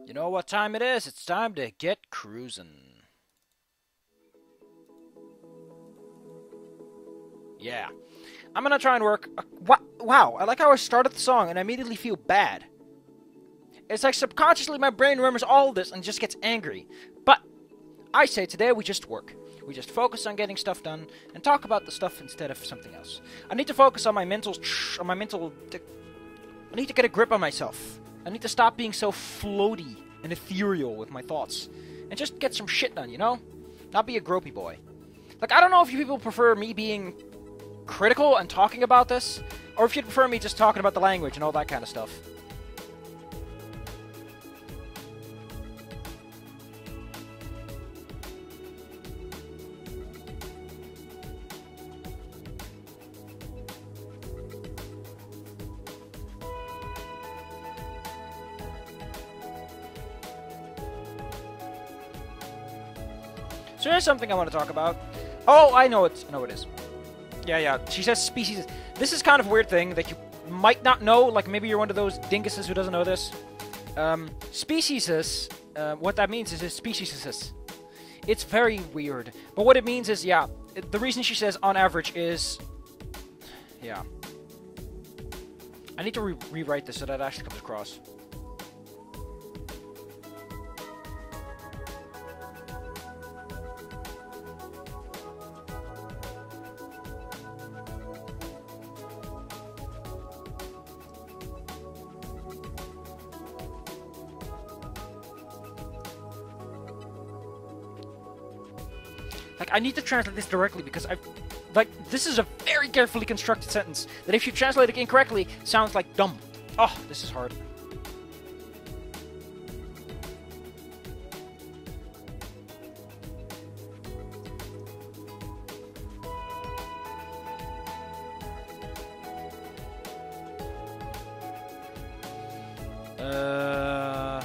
You know what time it is? It's time to get cruising. Yeah. I'm gonna try and work... Wow, I like how I started the song and I immediately feel bad. It's like subconsciously my brain remembers all of this and just gets angry. But I say today we just work. We just focus on getting stuff done and talk about the stuff instead of something else. I need to focus on my mental... I need to get a grip on myself. I need to stop being so floaty and ethereal with my thoughts. And just get some shit done, you know? Not be a gropey boy. Like, I don't know if you people prefer me being critical and talking about this, or if you'd prefer me just talking about the language and all that kind of stuff. So here's something I want to talk about. Oh, I know it is. Yeah. She says species. This is kind of a weird thing that you might not know. Like, maybe you're one of those dinguses who doesn't know this. Speciesis, what that means is speciesis. It's very weird. But what it means is, yeah, the reason she says on average is... Yeah. I need to rewrite this so that it actually comes across. Like, I need to translate this directly because this is a very carefully constructed sentence that if you translate it incorrectly, sounds like dumb. Oh, this is hard.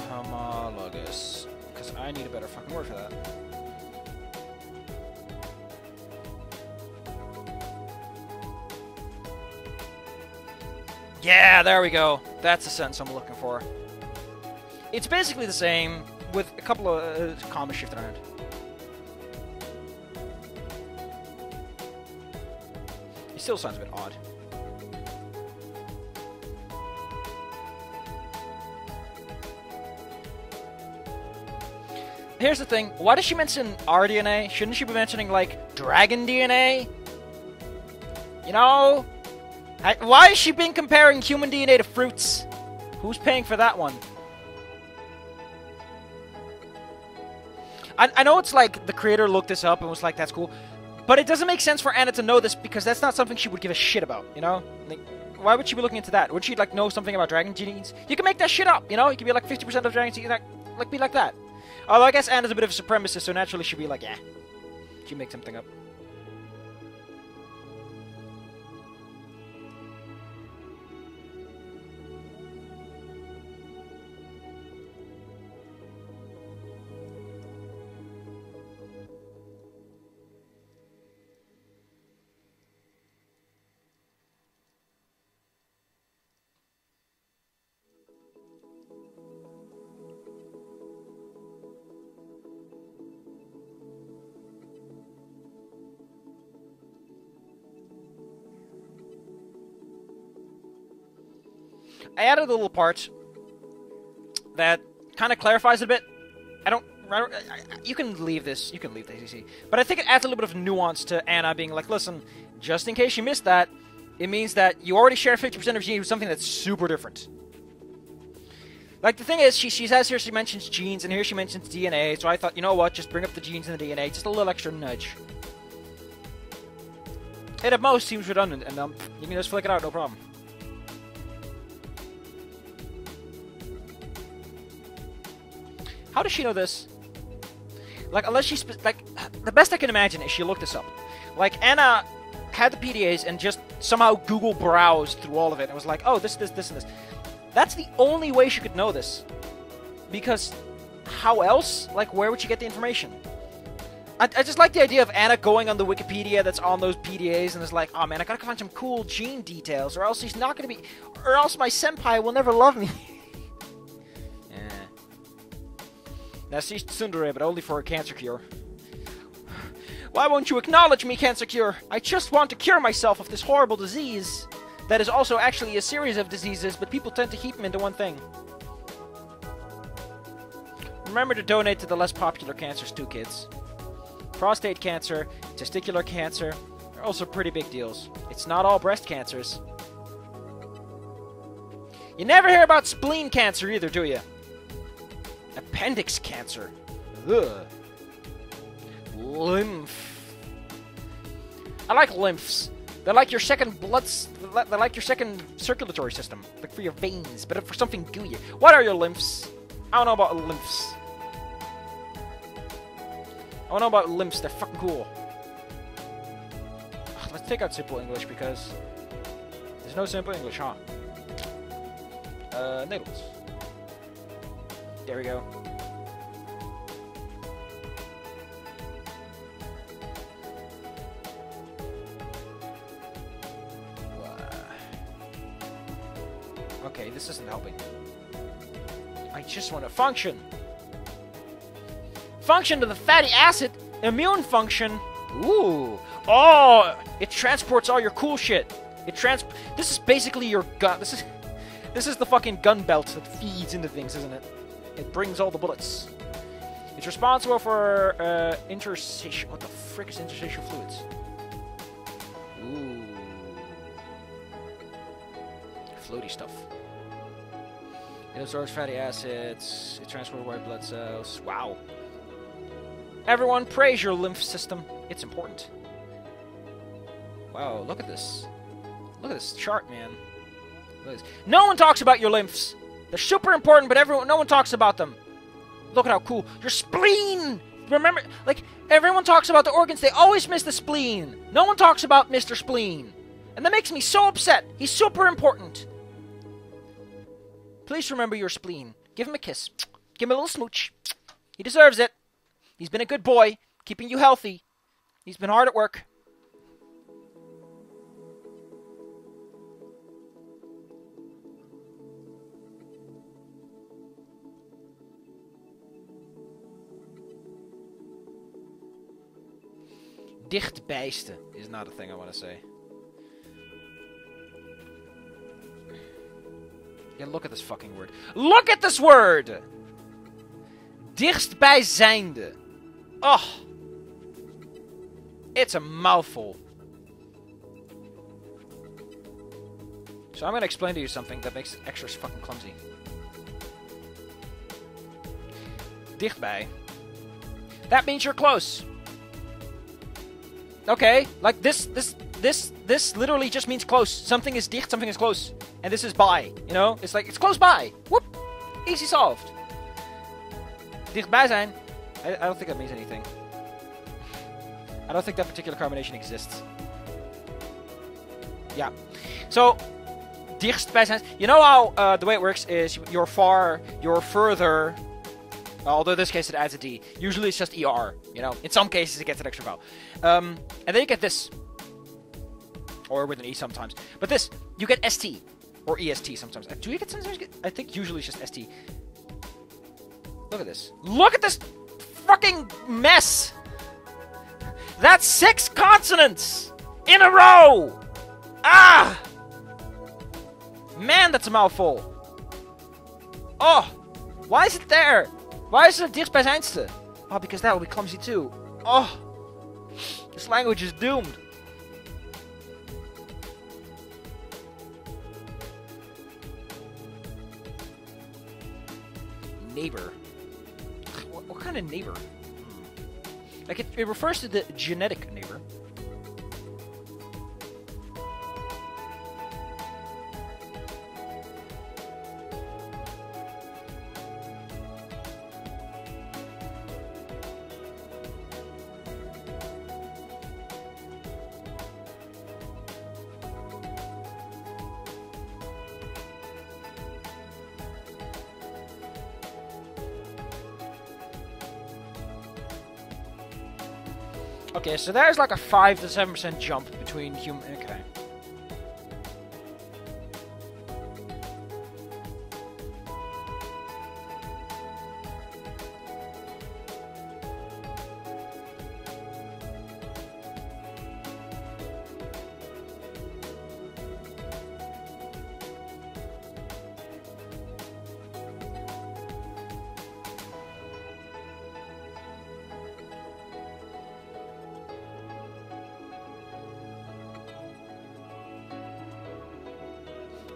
Homologous. Because I need a better fucking word for that. Yeah, there we go. That's the sentence I'm looking for. It's basically the same, with a couple of commas shifted around. It still sounds a bit odd. Here's the thing. Why does she mention our DNA? Shouldn't she be mentioning, like, dragon DNA? You know? Why is she being comparing human DNA to fruits? Who's paying for that one? I know it's like the creator looked this up and was like, that's cool. But it doesn't make sense for Anna to know this because that's not something she would give a shit about, you know? Like, why would she be looking into that? Would she, like, know something about dragon genes? You can make that shit up, you know? You can be like 50% of dragon genes, like, be like that. Although I guess Anna's a bit of a supremacist, so naturally she'd be like, yeah. She'd make something up. I added a little part that kind of clarifies it a bit. You can leave this. You can leave this, easy. But I think it adds a little bit of nuance to Anna being like, listen, just in case you missed that, it means that you already share 50% of genes with something that's super different. Like, the thing is, she says here she mentions genes, and here she mentions DNA, so I thought, you know what, just bring up the genes and the DNA, just a little extra nudge. It at most seems redundant, and you can just flick it out, no problem. How does she know this? Like, unless she's... Like, the best I can imagine is she looked this up. Like, Anna had the PDAs and just somehow Google browsed through all of it and was like, oh, this, and this. That's the only way she could know this. Because how else? Like, where would she get the information? I just like the idea of Anna going on the Wikipedia that's on those PDAs and is like, oh man, I gotta find some cool gene details or else he's not gonna be... Or else my senpai will never love me. Nasi tsundere, but only for a cancer cure. Why won't you acknowledge me, cancer cure? I just want to cure myself of this horrible disease. That is also actually a series of diseases, but people tend to heap them into one thing. Remember to donate to the less popular cancers too, kids. Prostate cancer, testicular cancer, are also pretty big deals. It's not all breast cancers. You never hear about spleen cancer either, do you? Appendix cancer. Ugh. Lymph. I like lymphs. They're like your second they're like your second circulatory system. Like for your veins, but for something gooey. What are your lymphs? I don't know about lymphs. I don't know about lymphs. They're fucking cool. Let's take out simple English because there's no simple English, huh? Noodles. There we go. Okay, this isn't helping. I just want to function. Function to the fatty acid. Immune function. Ooh. Oh, it transports all your cool shit. This is basically your gun. This is the fucking gun belt that feeds into things, isn't it? It brings all the bullets. It's responsible for interstitial. What the frick is interstitial fluids? Ooh. Floaty stuff. It absorbs fatty acids. It transports white blood cells. Wow. Everyone praise your lymph system. It's important. Wow, look at this. Look at this chart, man. Look at this. No one talks about your lymphs. They're super important, but no one talks about them. Look at how cool. Your spleen! Remember, like, everyone talks about the organs. They always miss the spleen. No one talks about Mr. Spleen. And that makes me so upset. He's super important. Please remember your spleen. Give him a kiss. Give him a little smooch. He deserves it. He's been a good boy, keeping you healthy. He's been hard at work. Dichtbijste is not a thing I want to say. Yeah, look at this fucking word. Look at this word! Dichtbijzijnde. Oh. It's a mouthful. So I'm going to explain to you something that makes it extra fucking clumsy. Dichtbij. That means you're close. Okay, like this literally just means close. Something is dicht, something is close. And this is by, you know? It's like, it's close by. Whoop! Easy solved. Dichtbij zijn. I don't think that means anything. I don't think that particular combination exists. Yeah. So, dichtbij zijn. You know how the way it works is you're further. Although in this case it adds a D. Usually it's just ER, you know? In some cases it gets an extra vowel. And then you get this. Or with an E sometimes. But this, you get ST. Or EST sometimes. Do you get sometimes? I think usually it's just ST. Look at this. Look at this fucking mess! That's 6 consonants! In a row! Ah! Man, that's a mouthful. Oh! Why is it there? Why is it het dichtstbijzijnste? Oh, because that will be clumsy too. Oh! This language is doomed. Neighbor. What kind of neighbor? Like, it refers to the genetic neighbor. Okay, so there's like a 5 to 7% jump between human. Okay.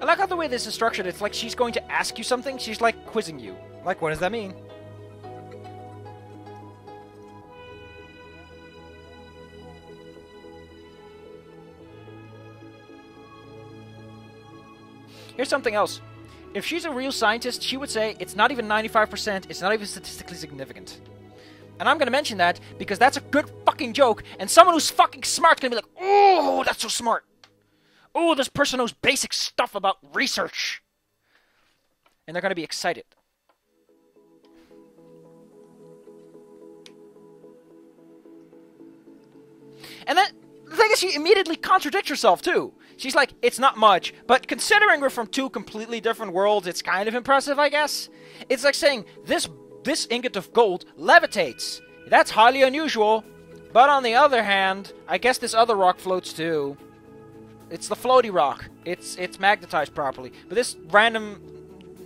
I like how the way this is structured. It's like she's going to ask you something. She's like quizzing you. Like, what does that mean? Here's something else. If she's a real scientist, she would say it's not even 95%, it's not even statistically significant. And I'm gonna mention that because that's a good fucking joke, and someone who's fucking smart's gonna be like, oh, that's so smart. Oh, this person knows basic stuff about research. And they're gonna be excited. And then, the thing is, she immediately contradicts herself, too. She's like, it's not much, but considering we're from two completely different worlds, it's kind of impressive, I guess. It's like saying, this ingot of gold levitates. That's highly unusual. But on the other hand, I guess this other rock floats too. It's the floaty rock. It's magnetized properly. But this random,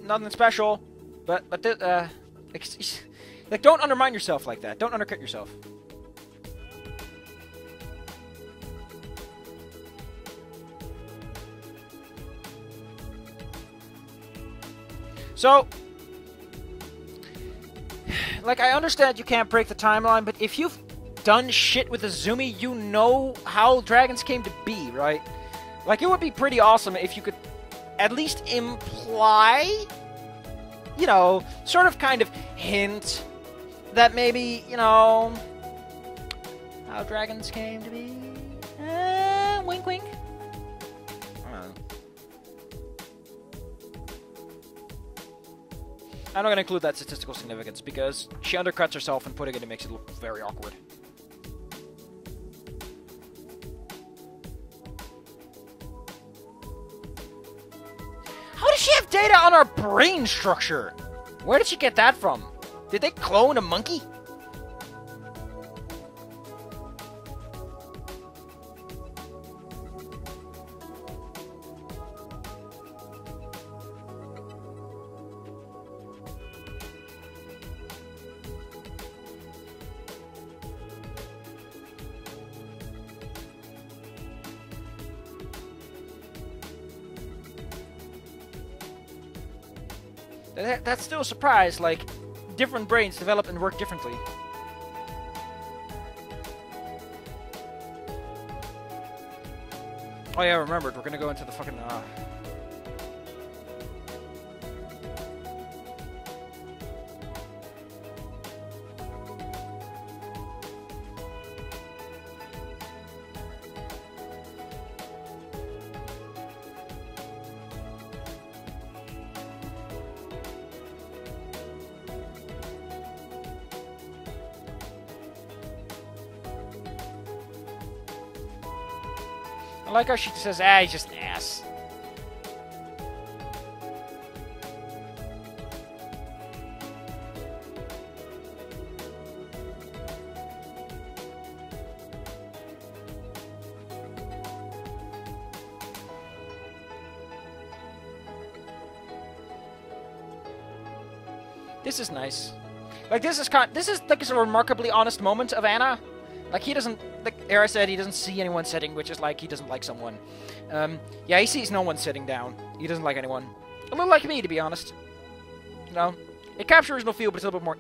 nothing special. But like, don't undermine yourself like that. Don't undercut yourself. So, like, I understand you can't break the timeline, but if you've done shit with Azumi, you know how dragons came to be, right? Like, it would be pretty awesome if you could at least imply, you know, sort of kind of hint that maybe, you know, how dragons came to be. Wink, wink. I'm not going to include that statistical significance because she undercuts herself and putting it makes it look very awkward. How does she have data on our brain structure? Where did she get that from? Did they clone a monkey? That's still a surprise, like, different brains develop and work differently. Oh yeah, I remembered, we're gonna go into the fucking, I like how she says, he's just an ass. This is nice. Like, this is like a remarkably honest moment of Anna. Like, he doesn't, like Era said, he doesn't see anyone sitting, which is like he doesn't like someone. Yeah, he sees no one sitting down. He doesn't like anyone. A little like me, to be honest. You know? It captures original feel, but it's a little bit more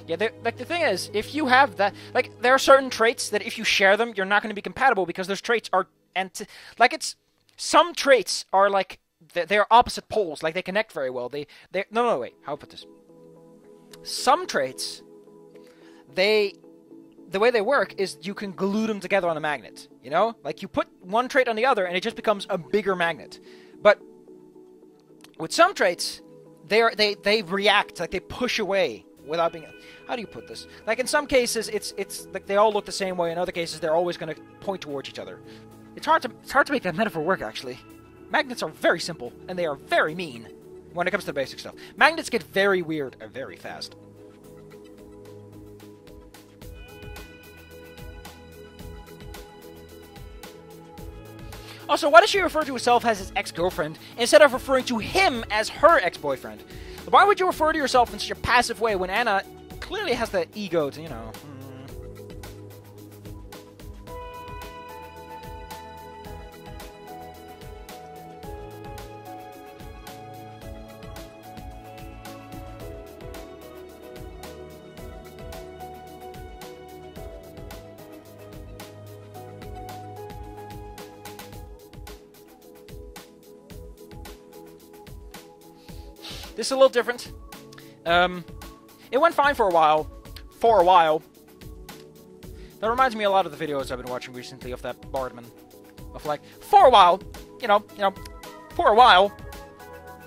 Yeah, like, the thing is, if you have that, like, there are certain traits that if you share them, you're not going to be compatible because those traits are, some traits are like, they're opposite poles, like, they connect very well. No, wait, how do I put this? Some traits, the way they work is you can glue them together on a magnet, you know? Like, you put one trait on the other and it just becomes a bigger magnet. But with some traits, they react, like, they push away without being... How do you put this? Like, in some cases, it's like they all look the same way. In other cases, they're always going to point towards each other. It's hard to make that metaphor work, actually. Magnets are very simple, and they are very mean when it comes to the basic stuff. Magnets get very weird very fast. Also, why does she refer to herself as his ex-girlfriend instead of referring to him as her ex-boyfriend? Why would you refer to yourself in such a passive way when Anna clearly has the ego to, you know... This is a little different. It went fine for a while. That reminds me a lot of the videos I've been watching recently of that Bardman. Of like, for a while, you know, for a while.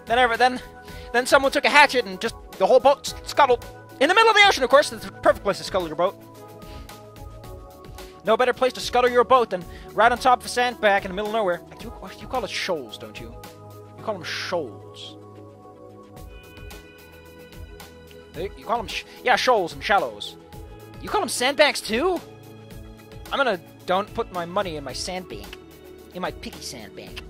Then someone took a hatchet and just the whole boat scuttled. In the middle of the ocean, of course. It's the perfect place to scuttle your boat. No better place to scuttle your boat than right on top of a sandbank in the middle of nowhere. Like you call it shoals, don't you? You call them shoals. You call them, shoals and shallows. You call them sandbanks too? Don't put my money in my sandbank. In my piggy sandbank.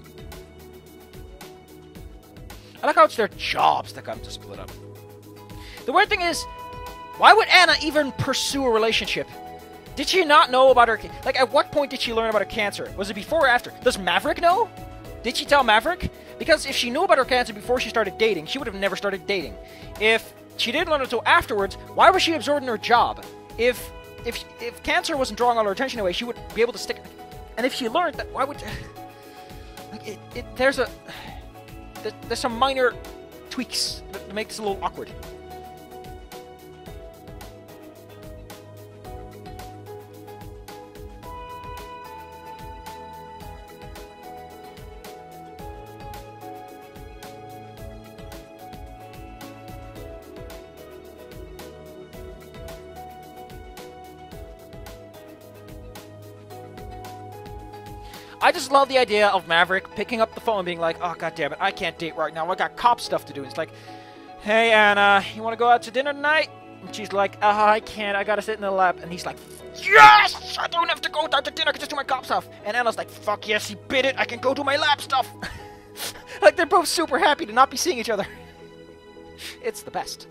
I like how it's their jobs that come to split up. The weird thing is, why would Anna even pursue a relationship? Did she not know about her... Like, at what point did she learn about her cancer? Was it before or after? Does Maverick know? Did she tell Maverick? Because if she knew about her cancer before she started dating, she would have never started dating. If she didn't learn until afterwards, why was she absorbed in her job? If cancer wasn't drawing all her attention away, she would be able to stick... And if she learned that, why would... Like, there's some minor tweaks that make this a little awkward. I just love the idea of Maverick picking up the phone and being like, oh, god damn it, I can't date right now. I got cop stuff to do. And it's like, hey, Anna, you want to go out to dinner tonight? And she's like, I can't. I got to sit in the lab. And he's like, yes! I don't have to go out to dinner. I can just do my cop stuff. And Anna's like, fuck yes, he bit it. I can go do my lab stuff. Like, they're both super happy to not be seeing each other. It's the best.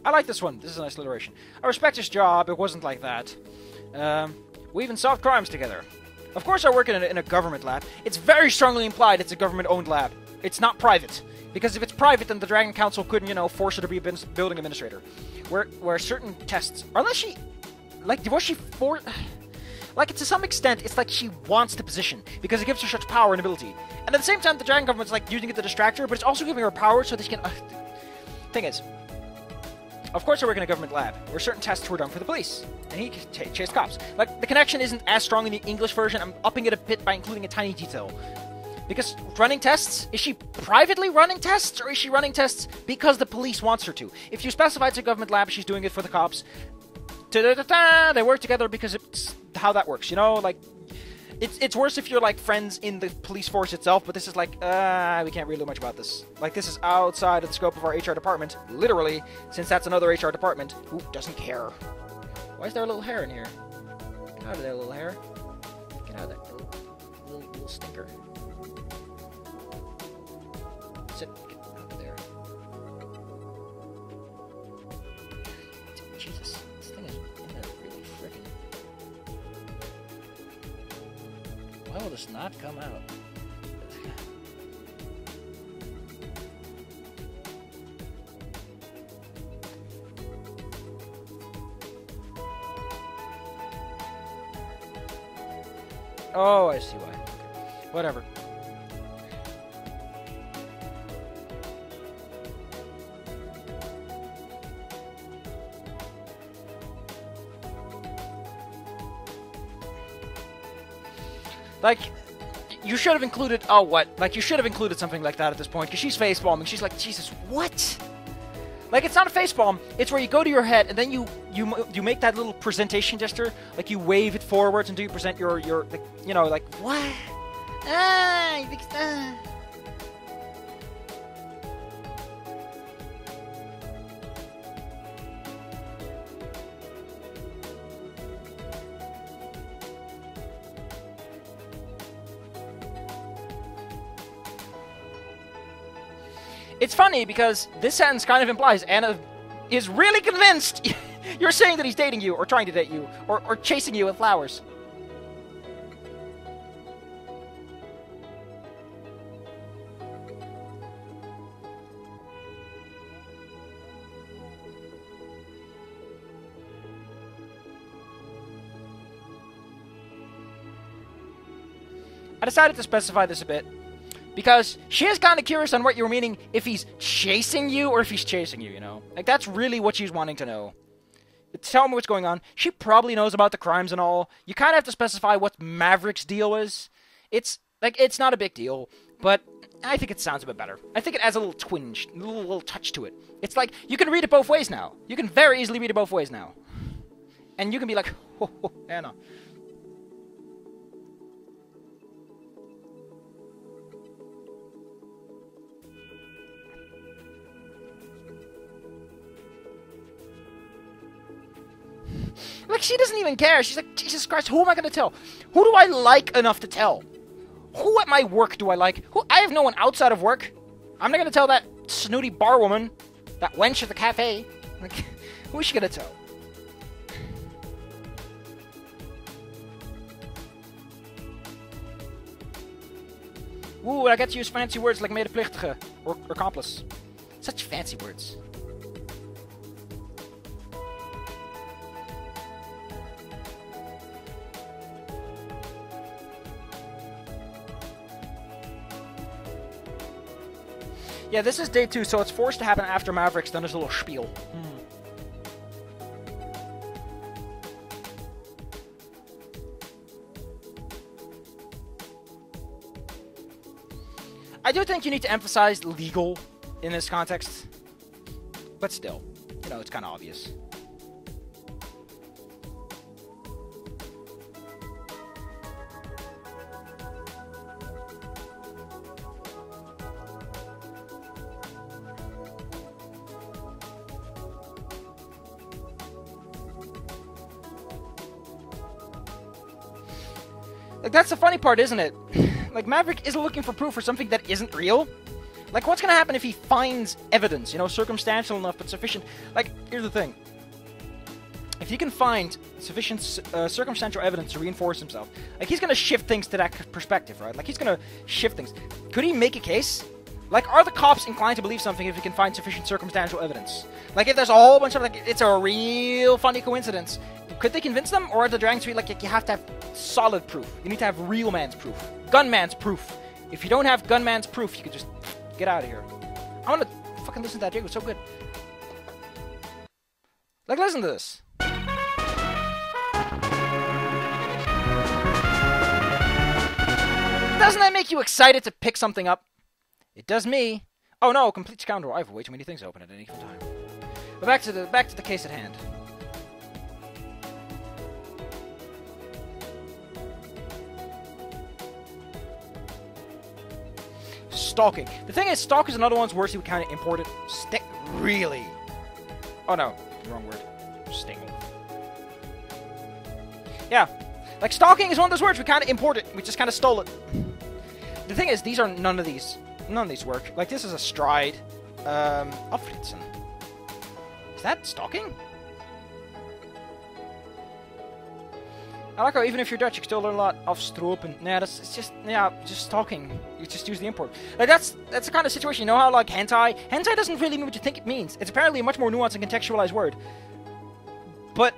I like this one. This is a nice alliteration. I respect his job. It wasn't like that. We even solved crimes together. Of course I work in a government lab. It's very strongly implied it's a government-owned lab. It's not private. Because if it's private, then the Dragon Council couldn't, force her to be a building administrator. Where certain tests... Unless she... Like, was she for... Like, to some extent, it's like she wants the position. Because it gives her such power and ability. And at the same time, the Dragon government's, like, using it to distract her, but it's also giving her power so that she can... Thing is... Of course I work in a government lab, where certain tests were done for the police, and he chased cops. Like, the connection isn't as strong in the English version. I'm upping it a bit by including a tiny detail. Because running tests, is she privately running tests, or is she running tests because the police wants her to? If you specify it's a government lab, she's doing it for the cops. They work together because it's how that works, Like, it's worse if you're, like, friends in the police force itself, but this is like, we can't really do much about this. Like, this is outside of the scope of our HR department, literally, since that's another HR department who doesn't care. Why is there a little hair in here? Get out of there, little hair. Get out of there, little stinker. Sit. Get out of there. Jesus, this thing is really freaking... Why will this not come out? Oh, I see why. Whatever. Like, you should have included... Oh, what? Like, you should have included something like that at this point, because she's facepalming. She's like, Jesus, what? Like, it's not a facepalm. It's where you go to your head, and then you make that little presentation gesture. Like, you wave it forwards until you present your like, you know, like, what? Ah, you think... It's funny because this sentence kind of implies Anna is really convinced you're saying that he's dating you, or trying to date you, or chasing you with flowers. I decided to specify this a bit, because she is kind of curious on what you're meaning, if he's chasing you or if he's chasing you, you know? Like, that's really what she's wanting to know. Tell me what's going on. She probably knows about the crimes and all. You kind of have to specify what Maverick's deal is. It's, like, it's not a big deal, but I think it sounds a bit better. I think it adds a little twinge, a little touch to it. It's like, you can read it both ways now. You can very easily read it both ways now. And you can be like, oh, Anna. Like, she doesn't even care. She's like, Jesus Christ, who am I going to tell? Who do I like enough to tell? Who at my work do I like? I have no one outside of work. I'm not going to tell that snooty bar woman, that wench at the cafe. Like, who is she going to tell? Ooh, I get to use fancy words like medeplichtige or accomplice. Such fancy words. Yeah, this is day 2, so it's forced to happen after Maverick's done his little spiel. I do think you need to emphasize legal in this context, but still, you know, it's kind of obvious. Like, that's the funny part, isn't it? Like, Maverick is looking for proof for something that isn't real. Like, what's gonna happen if he finds evidence, you know, circumstantial enough but sufficient? Like, here's the thing. If he can find sufficient circumstantial evidence to reinforce himself, like, he's gonna shift things to that perspective, right? Like, he's gonna shift things. Could he make a case? Like, are the cops inclined to believe something if he can find sufficient circumstantial evidence? Like, if there's a whole bunch of, like, it's a real funny coincidence, could they convince them? Or are the Dragon Suite, like, you have to have solid proof. You need to have real man's proof. Gunman's proof. If you don't have gunman's proof, you can just get out of here. I want to fucking listen to that jingle. It's so good. Like, listen to this. Doesn't that make you excited to pick something up? It does me. Oh no, complete scoundrel. I have way too many things open at any given time. But back to the case at hand. Stalking. The thing is, stalk is another one's words you would kind of import it. Really? Oh no, wrong word. Stingle. Yeah. Like, stalking is one of those words we kind of imported. We just kind of stole it. The thing is, these are none of these work. Like, this is a stride. Affritsen. Is that stalking? I like how even if you're Dutch, you can still learn a lot of stropen. Yeah, it's just stalking. You just use the import. Like, that's the kind of situation, you know how, like, hentai? Hentai doesn't really mean what you think it means. It's apparently a much more nuanced and contextualized word. But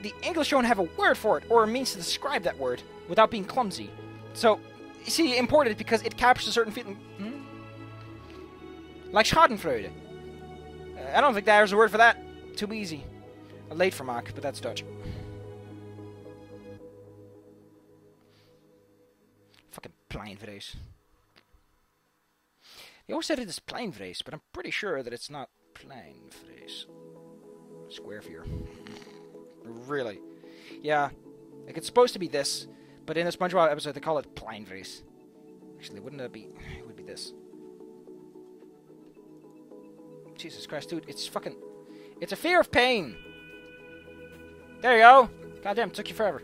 the English don't have a word for it, or a means to describe that word, without being clumsy. So, you see, imported it because it captures a certain feeling. Like schadenfreude. I don't think there's a word for that. Too easy. Late for Mark, but that's Dutch. plain face. They always said it is plain face, but I'm pretty sure that it's not plain face. Square fear. Really? Yeah. Like, it's supposed to be this, but in a SpongeBob episode they call it plain face. Actually, wouldn't it be? It would be this. Jesus Christ, dude, it's fucking... It's a fear of pain! There you go! Goddamn, it took you forever.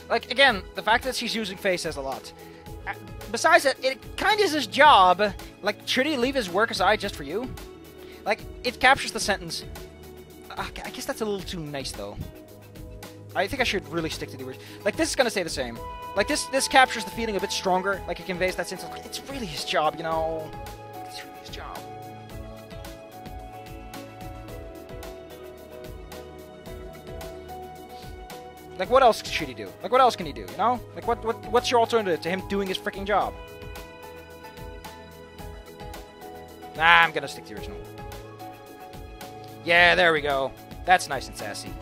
Like, again, the fact that she's using face says a lot. Besides that, it kind of is his job. Like, should he leave his work aside just for you? Like, it captures the sentence. I guess that's a little too nice, though. I think I should really stick to the original. Like, this is gonna say the same. Like, this captures the feeling a bit stronger. Like, it conveys that sense of, like, it's really his job, you know? It's really his job. Like, what else should he do? Like, what else can he do, you know? Like, what's your alternative to him doing his freaking job? Nah, I'm gonna stick to the original. Yeah, there we go. That's nice and sassy.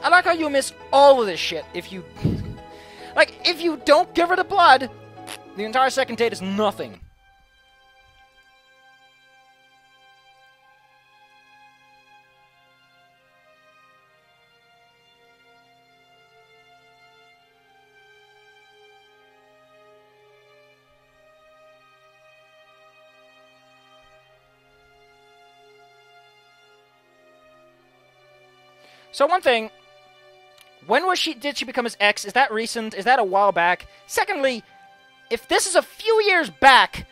I like how you miss all of this shit if you... Like, if you don't give her the blood, the entire second date is nothing. So one thing... When did she become his ex? Is that recent? Is that a while back? Secondly, if this is a few years back,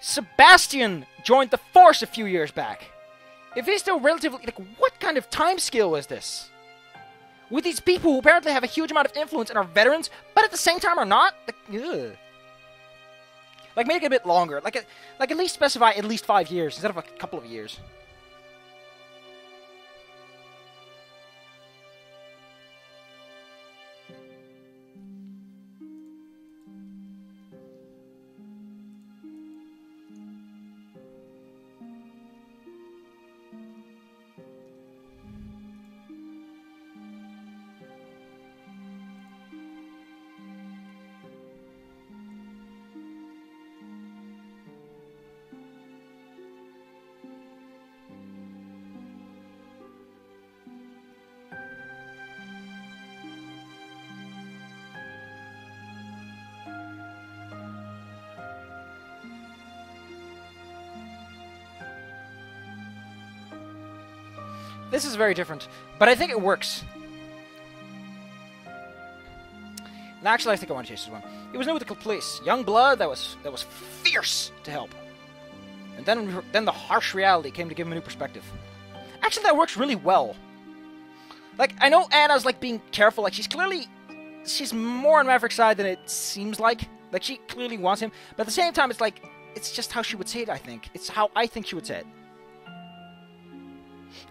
Sebastian joined the Force a few years back. If he's still relatively... Like, what kind of time scale is this? With these people who apparently have a huge amount of influence and are veterans, but at the same time are not? Like, ugh. Like, make it a bit longer. Like, at least specify at least 5 years instead of a couple of years. This is very different, but I think it works. And actually, I think I want to change this one. He was new with the police, young blood that was fierce to help, and then the harsh reality came to give him a new perspective. Actually, that works really well. Like, I know Anna's, like, being careful. Like, she's more on Maverick's side than it seems like. Like, she clearly wants him. But at the same time, it's like, it's just how she would say it, I think. It's how I think she would say it.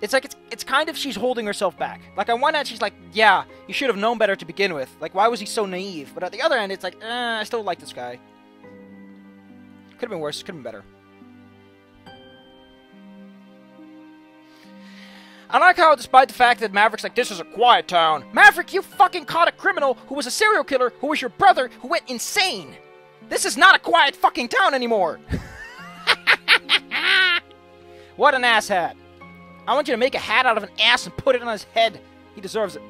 It's like, it's kind of she's holding herself back. Like, on one hand, she's like, yeah, you should have known better to begin with. Like, why was he so naive? But at the other end, it's like, I still like this guy. Could have been worse. Could have been better. I like how, despite the fact that Maverick's like, this is a quiet town. Maverick, you fucking caught a criminal who was a serial killer who was your brother who went insane. This is not a quiet fucking town anymore. What an asshat. I want you to make a hat out of an ass and put it on his head. He deserves it.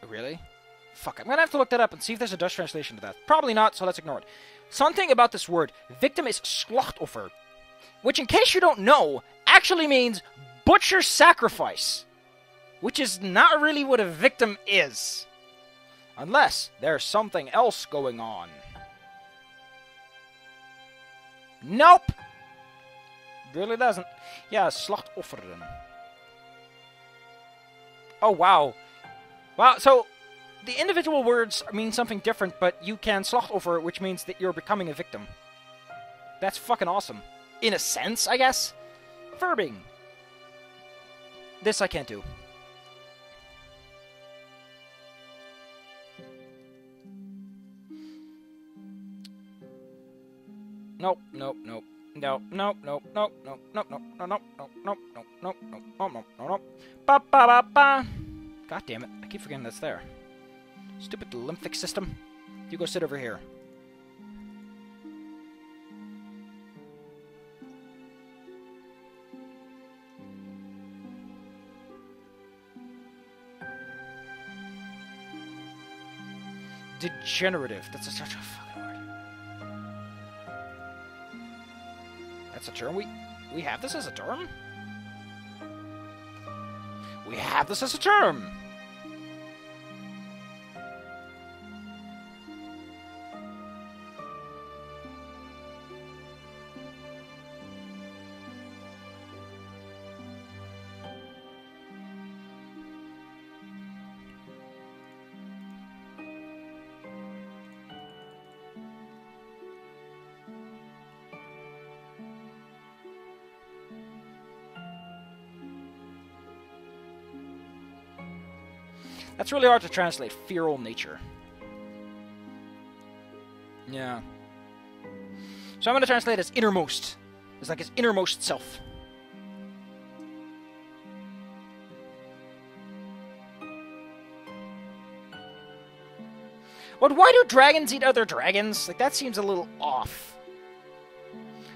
Really? Fuck, I'm gonna have to look that up and see if there's a Dutch translation to that. Probably not, so let's ignore it. Something about this word. Victim is slachtoffer, which, in case you don't know, actually means butcher sacrifice, which is not really what a victim is. Unless there's something else going on. Nope! Really doesn't. Yeah, slachtofferen. Oh, wow. Wow, so the individual words mean something different, but you can slachtoffer, which means that you're becoming a victim. That's fucking awesome. In a sense, I guess. Verbing. This I can't do. Nope, nope, nope. No, no, no, no, no, no, no, no, no, no, no, no, no, no, no, no, no, no. Ba ba ba ba. God damn it, I keep forgetting that's there. Stupid lymphic system. You go sit over here. Degenerative. That's such a fucking word. That's a term? We have this as a term? We have this as a term! That's really hard to translate. Feral nature. Yeah. So I'm going to translate as innermost. It's like his innermost self. But why do dragons eat other dragons? Like, that seems a little off.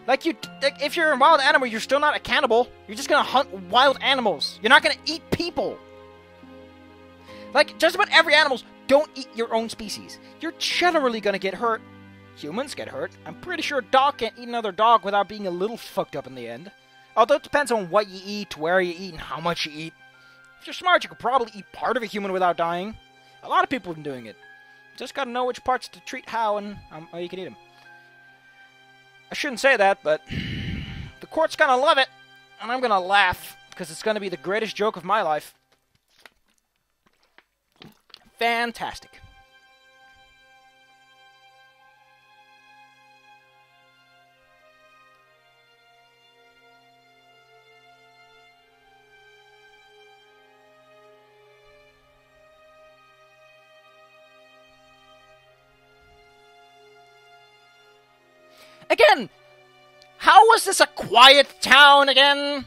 Like, if you're a wild animal, you're still not a cannibal. You're just going to hunt wild animals. You're not going to eat people. Like, just about every animal, don't eat your own species. You're generally gonna get hurt. Humans get hurt. I'm pretty sure a dog can't eat another dog without being a little fucked up in the end. Although it depends on what you eat, where you eat, and how much you eat. If you're smart, you could probably eat part of a human without dying. A lot of people have been doing it. Just gotta know which parts to treat how and how you can eat them. I shouldn't say that, but the court's gonna love it, and I'm gonna laugh, because it's gonna be the greatest joke of my life. Fantastic. Again, how was this a quiet town again?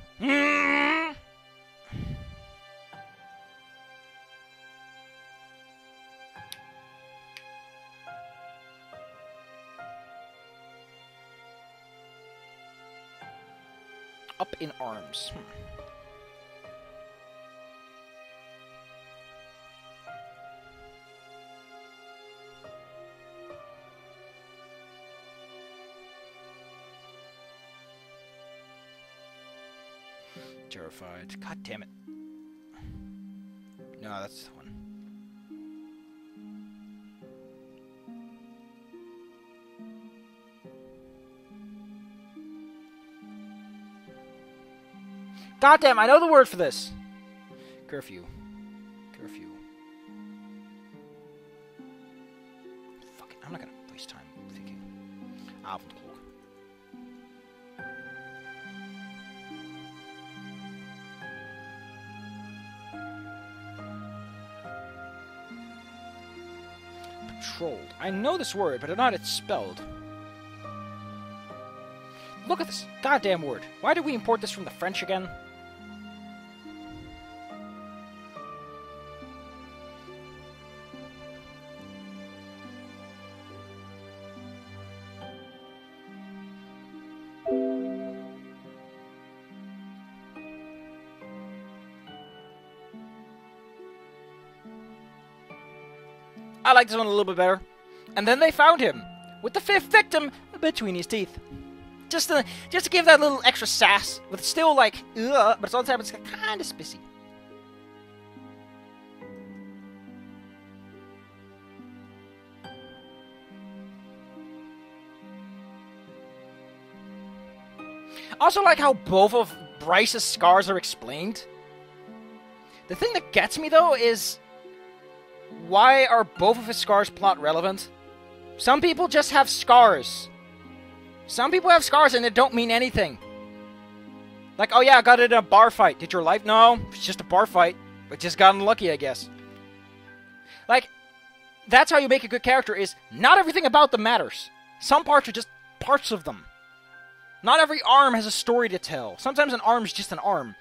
up in arms. Terrified. God damn it. No, that's the one. God damn, I know the word for this. Curfew. Curfew. Fuck it, I'm not gonna waste time thinking. Avondklok. Patrolled. I know this word, but I don't know how it's spelled. Look at this goddamn word. Why did we import this from the French again? I like this one a little bit better. And then they found him, with the 5th victim between his teeth. Just to give that little extra sass, with still like, ugh, but it's all the time it's kind of spissy. I also like how both of Bryce's scars are explained. The thing that gets me, though, is why are both of his scars plot relevant? Some people just have scars. Some people have scars and they don't mean anything. Like, oh yeah, I got it in a bar fight. Did your life? No, it's just a bar fight. But just got unlucky, I guess. Like, that's how you make a good character, is not everything about them matters. Some parts are just parts of them. Not every arm has a story to tell. Sometimes an arm's just an arm.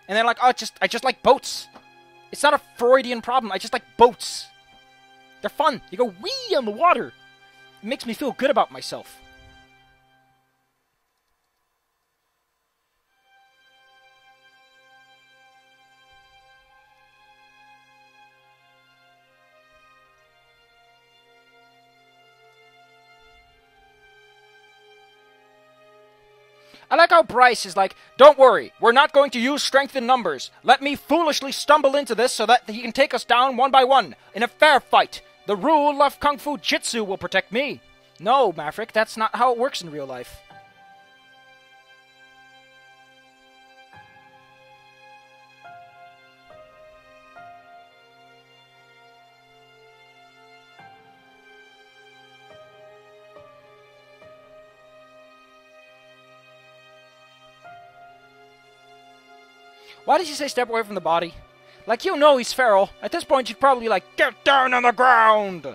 And they're like, oh, I just like boats. It's not a Freudian problem. I just like boats. They're fun. You go wee on the water. It makes me feel good about myself. I like how Bryce is like, don't worry, we're not going to use strength in numbers. Let me foolishly stumble into this so that he can take us down one by one, in a fair fight. The rule of Kung Fu Jitsu will protect me. No, Maverick, that's not how it works in real life. Why did you say step away from the body? Like, you know he's feral. At this point, you'd probably like, get down on the ground!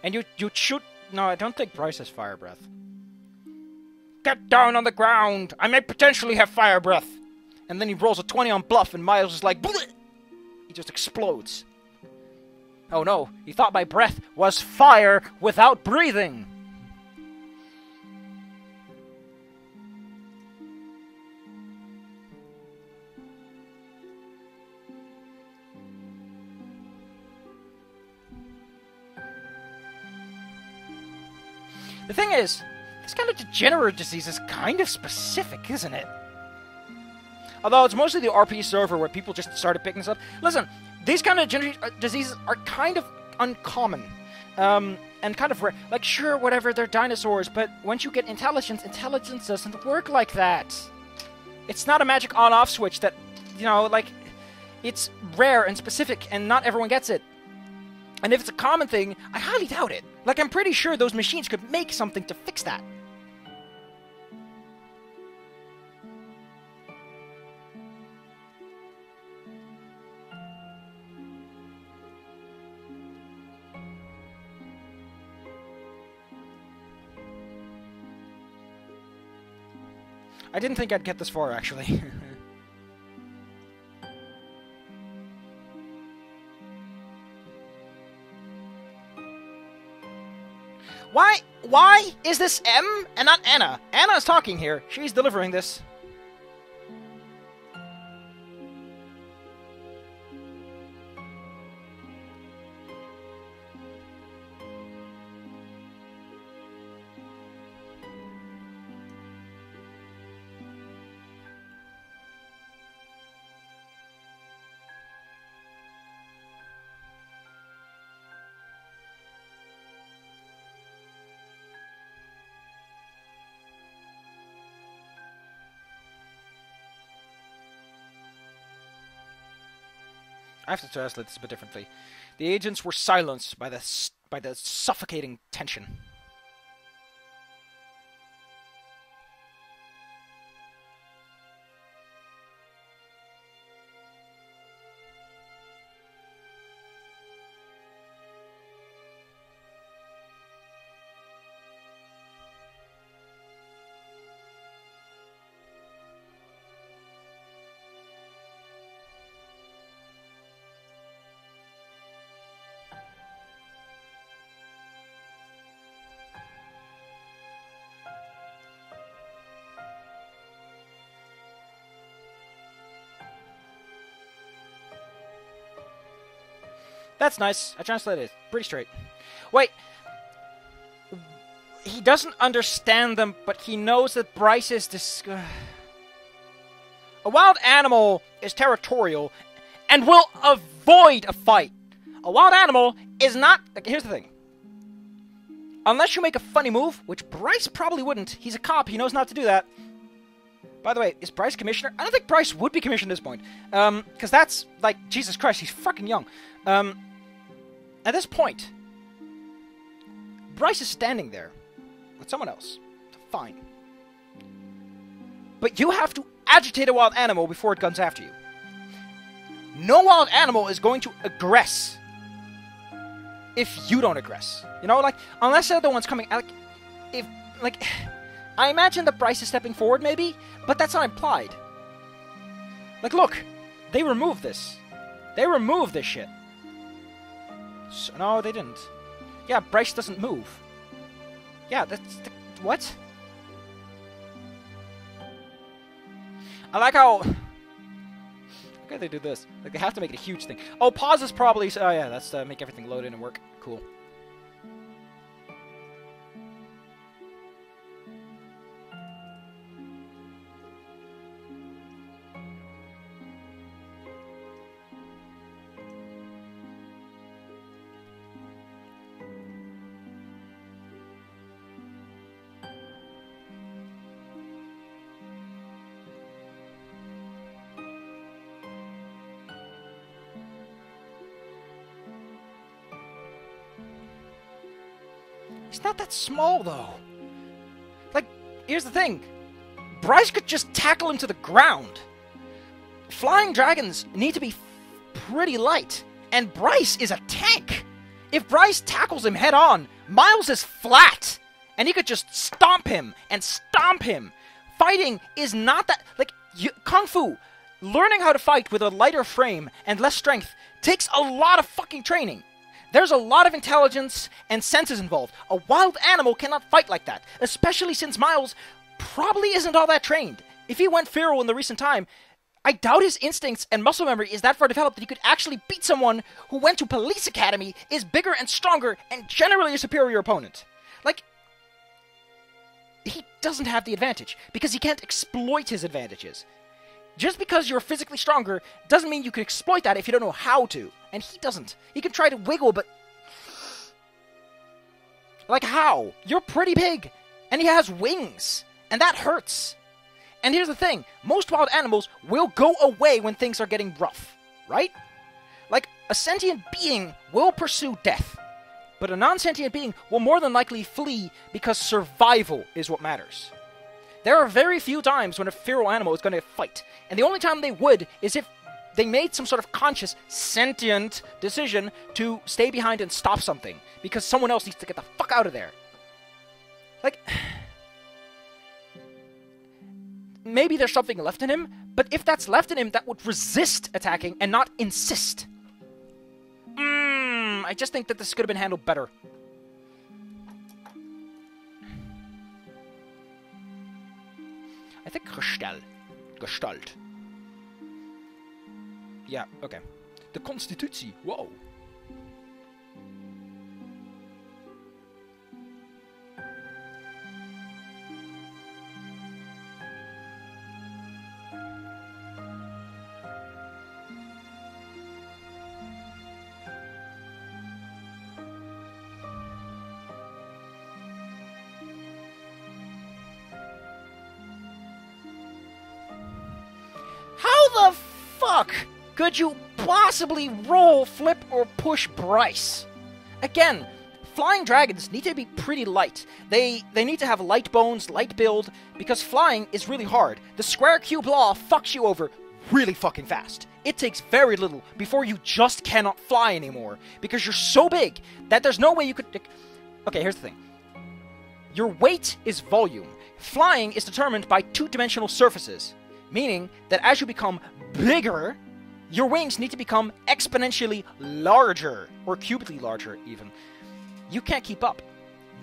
And you'd shoot... No, I don't think Bryce has fire breath. Get down on the ground! I may potentially have fire breath! And then he rolls a 20 on bluff, and Miles is like, bleh! He just explodes. Oh no, he thought my breath was fire without breathing! The thing is, this kind of degenerate disease is kind of specific, isn't it? Although it's mostly the RP server where people just started picking this up. Listen, these kind of degenerate diseases are kind of uncommon. And kind of rare. Like, sure, whatever, they're dinosaurs, but once you get intelligence, intelligence doesn't work like that. It's not a magic on-off switch that, you know, like, it's rare and specific, and not everyone gets it. And if it's a common thing, I highly doubt it. Like, I'm pretty sure those machines could make something to fix that. I didn't think I'd get this far, actually. Why is this M and not Anna? Anna's talking here. She's delivering this. I have to translate this a bit differently. The agents were silenced by the suffocating tension. That's nice. I translated it. Pretty straight. Wait. He doesn't understand them, but he knows that Bryce is a wild animal is territorial and will avoid a fight. A wild animal is not... Here's the thing. Unless you make a funny move, which Bryce probably wouldn't. He's a cop. He knows not to do that. By the way, is Bryce commissioner? I don't think Bryce would be commissioner at this point. Because that's, like, Jesus Christ, he's fucking young. At this point, Bryce is standing there with someone else. Fine. But you have to agitate a wild animal before it guns after you. No wild animal is going to aggress if you don't aggress. You know, like, unless they're the ones coming... I imagine that Bryce is stepping forward, maybe, but that's not implied. Like, look, they removed this. They removed this shit. So, no, they didn't. Yeah, Bryce doesn't move. Yeah, that's... what? I like how... Okay, they do this. Like, they have to make it a huge thing. Oh, pause is probably... Oh, yeah, that's to make everything load in and work. Cool. He's not that small, though. Like, here's the thing. Bryce could just tackle him to the ground. Flying dragons need to be pretty light. And Bryce is a tank. If Bryce tackles him head on, Miles is flat. And he could just stomp him and stomp him. Fighting is not that... Like, Kung Fu, learning how to fight with a lighter frame and less strength takes a lot of fucking training. There's a lot of intelligence and senses involved. A wild animal cannot fight like that, especially since Miles probably isn't all that trained. If he went feral in the recent time, I doubt his instincts and muscle memory is that far developed that he could actually beat someone who went to police academy, is bigger and stronger, and generally a superior opponent. Like, he doesn't have the advantage, because he can't exploit his advantages. Just because you're physically stronger doesn't mean you can exploit that if you don't know how to. And he doesn't. He can try to wiggle, but... Like, how? You're pretty big. And he has wings. And that hurts. And here's the thing. Most wild animals will go away when things are getting rough. Right? Like, a sentient being will pursue death. But a non-sentient being will more than likely flee because survival is what matters. There are very few times when a feral animal is going to fight. And the only time they would is if they made some sort of conscious, sentient decision to stay behind and stop something. Because someone else needs to get the fuck out of there. Like... Maybe there's something left in him, but if that's left in him, that would resist attacking and not insist. I just think that this could have been handled better. I think Gestalt. Yeah, okay. The Constitutie. Whoa. How the fuck could you possibly roll, flip, or push Bryce. Again, flying dragons need to be pretty light. They need to have light bones, light build, because flying is really hard. The square cube law fucks you over really fucking fast. It takes very little before you just cannot fly anymore, because you're so big that there's no way you could... Okay, here's the thing. Your weight is volume. Flying is determined by two-dimensional surfaces, meaning that as you become bigger, your wings need to become exponentially larger, or cubically larger, even. You can't keep up.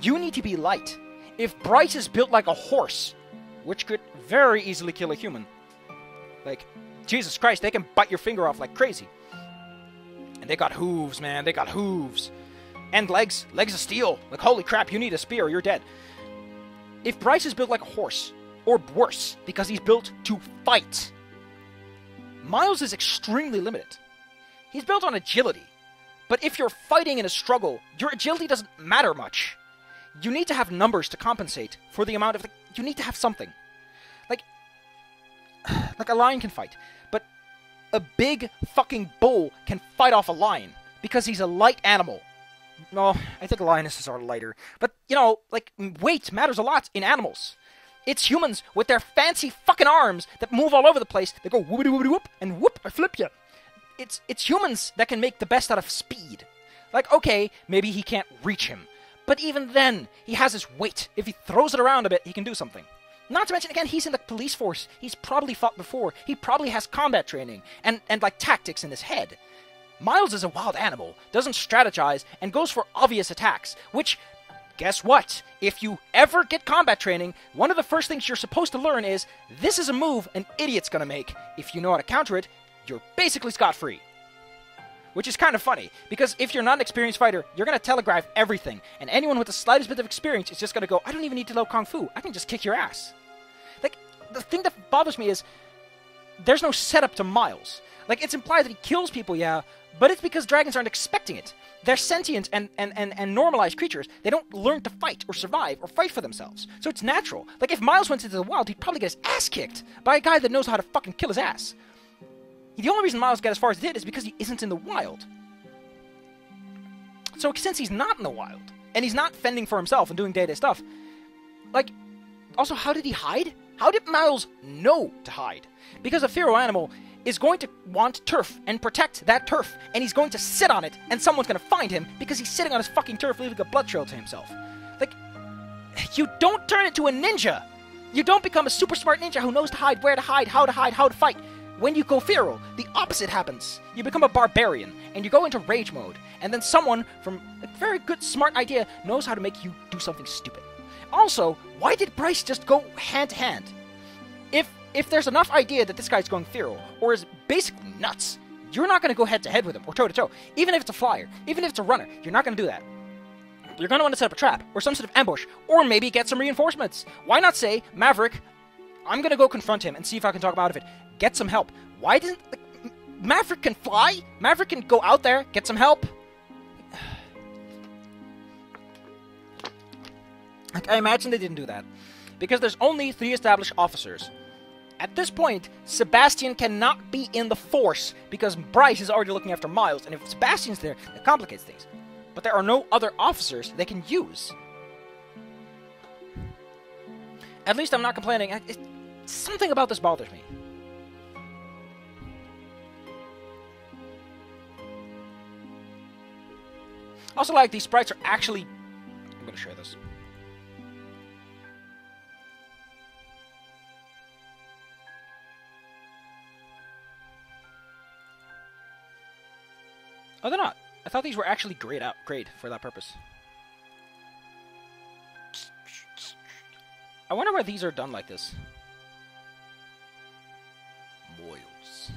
You need to be light. If Bryce is built like a horse, which could very easily kill a human, like, Jesus Christ, they can bite your finger off like crazy. And they got hooves, man, they got hooves. And legs of steel. Like, holy crap, you need a spear or you're dead. If Bryce is built like a horse, or worse, because he's built to fight, Miles is extremely limited. He's built on agility. But if you're fighting in a struggle, your agility doesn't matter much. You need to have numbers to compensate for the amount of... You need to have something. Like a lion can fight. But a big fucking bull can fight off a lion because he's a light animal. No, I think lionesses are lighter. But, you know, like, weight matters a lot in animals. It's humans with their fancy fucking arms that move all over the place. They go whoop-a-doo-whoop-a-doo-whoop, and whoop, I flip you. It's humans that can make the best out of speed. Like, okay, maybe he can't reach him. But even then, he has his weight. If he throws it around a bit, he can do something. Not to mention, again, he's in the police force. He's probably fought before. He probably has combat training and like, tactics in his head. Miles is a wild animal, doesn't strategize, and goes for obvious attacks, which, guess what? If you ever get combat training, one of the first things you're supposed to learn is, this is a move an idiot's gonna make. If you know how to counter it, you're basically scot-free. Which is kind of funny, because if you're not an experienced fighter, you're gonna telegraph everything, and anyone with the slightest bit of experience is just gonna go, I don't even need to know Kung Fu, I can just kick your ass. Like, the thing that bothers me is, there's no setup to Miles. Like, it's implied that he kills people, yeah, but it's because dragons aren't expecting it. They're sentient and normalized creatures. They don't learn to fight or survive or fight for themselves. So it's natural. Like, if Miles went into the wild, he'd probably get his ass kicked by a guy that knows how to fucking kill his ass. The only reason Miles got as far as he did is because he isn't in the wild. So since he's not in the wild, and he's not fending for himself and doing day-to-day stuff, like, also, how did he hide? How did Miles know to hide? Because a feral animal is going to want turf and protect that turf, and he's going to sit on it, and someone's going to find him because he's sitting on his fucking turf leaving a blood trail to himself. Like, you don't turn into a ninja. You don't become a super smart ninja who knows to hide, where to hide, how to fight. When you go feral, the opposite happens. You become a barbarian, and you go into rage mode, and then someone from a very good, smart idea knows how to make you do something stupid. Also, why did Bryce just go hand-to-hand? If there's enough idea that this guy's going feral, or is basically nuts, you're not going to go head-to-head with him, or toe-to-toe. Even if it's a flyer, even if it's a runner, you're not going to do that. You're going to want to set up a trap, or some sort of ambush, or maybe get some reinforcements. Why not say, Maverick, I'm going to go confront him and see if I can talk him out of it. Get some help. Why didn't... Like, Maverick can fly? Maverick can go out there, get some help? Like, I imagine they didn't do that. Because there's only 3 established officers. At this point, Sebastian cannot be in the force, because Bryce is already looking after Miles, and if Sebastian's there, it complicates things. But there are no other officers they can use. At least I'm not complaining. Something about this bothers me. Also, like, these sprites are actually... I'm going to share this. Oh, they're not. I thought these were actually grayed for that purpose. I wonder why these are done like this. Moils.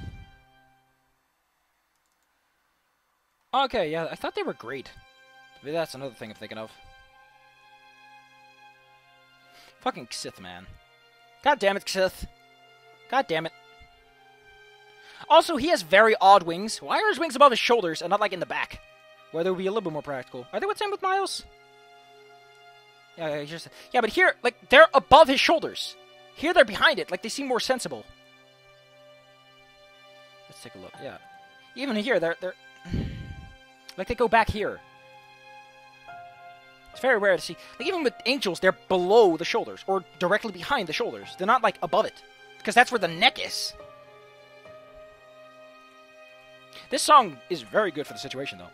Okay, yeah, I thought they were grayed. Maybe that's another thing I'm thinking of. Fucking Xith, man. God damn it, Xith. God damn it. Also, he has very odd wings. Why are his wings above his shoulders and not, like, in the back? Where they would be a little bit more practical. Are they the same with Miles? Yeah, yeah, but here, like, they're above his shoulders. Here, they're behind it. Like, they seem more sensible. Let's take a look. Yeah. Even here, they're like they go back here. It's very rare to see. Like even with angels, they're below the shoulders or directly behind the shoulders. They're not like above it, because that's where the neck is. This song is very good for the situation, though.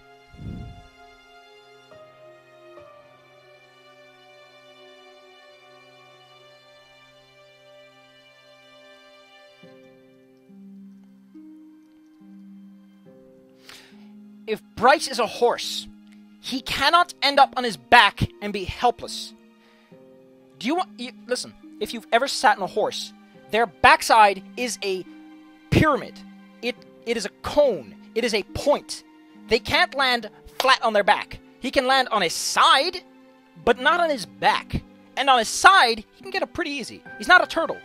If Bryce is a horse, he cannot end up on his back and be helpless. Do you want... listen, if you've ever sat on a horse, their backside is a pyramid. It is a cone. It is a point. They can't land flat on their back. He can land on his side, but not on his back. And on his side, he can get up pretty easy. He's not a turtle.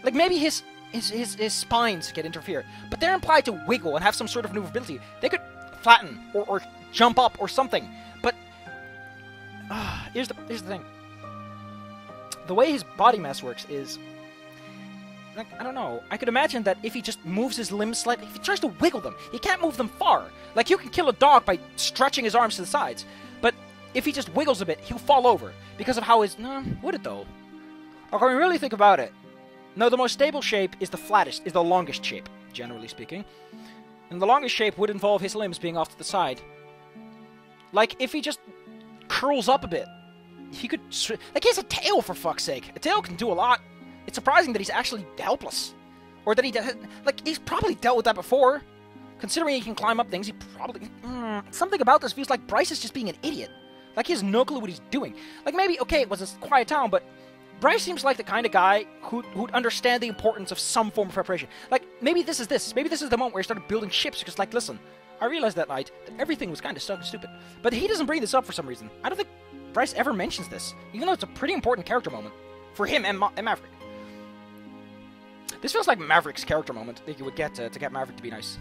Like, maybe his spines get interfere, but they're implied to wiggle and have some sort of maneuverability. They could flatten or jump up or something. But here's the thing. The way his body mass works is, like, I don't know. I could imagine that if he just moves his limbs slightly, if he tries to wiggle them, he can't move them far. Like, you can kill a dog by stretching his arms to the sides, but if he just wiggles a bit, he'll fall over because of how his... No, would it though? Like, when we really think about it, no, the most stable shape is the flattest, is the longest shape, generally speaking. And the longest shape would involve his limbs being off to the side. Like, if he just curls up a bit, he could... Like, he has a tail, for fuck's sake. A tail can do a lot. It's surprising that he's actually helpless. Or that he... Like, he's probably dealt with that before. Considering he can climb up things, he probably... something about this feels like Bryce is just being an idiot. Like, he has no clue what he's doing. Like, maybe, okay, it was a quiet town, but... Bryce seems like the kind of guy who'd understand the importance of some form of preparation. Like, maybe this is this. Maybe this is the moment where he started building ships, because, like, listen, I realized that night that everything was kind of stupid. But he doesn't bring this up for some reason. I don't think Bryce ever mentions this, even though it's a pretty important character moment for him and Maverick. This feels like Maverick's character moment that you would get to get Maverick to be nice.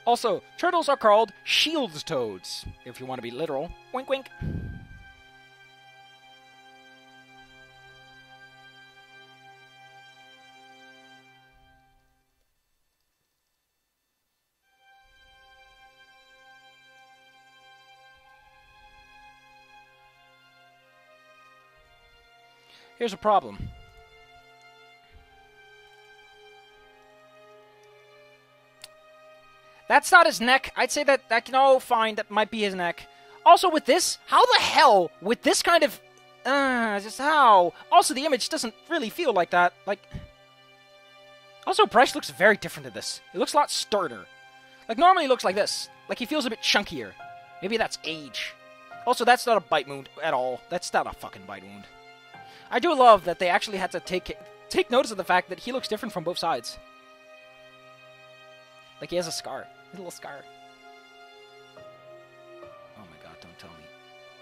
Also, turtles are called shields toads, if you want to be literal. Wink, wink. Here's a problem. That's not his neck. I'd say that, no, fine, that might be his neck. Also, with this, how the hell, with this kind of, just how? Also, the image doesn't really feel like that. Like, also, Bryce looks very different in this. He looks a lot sterner. Like, normally he looks like this. Like, he feels a bit chunkier. Maybe that's age. Also, that's not a bite wound at all. That's not a fucking bite wound. I do love that they actually had to take notice of the fact that he looks different from both sides. Like, he has a scar. A little scar. Oh my god, don't tell me.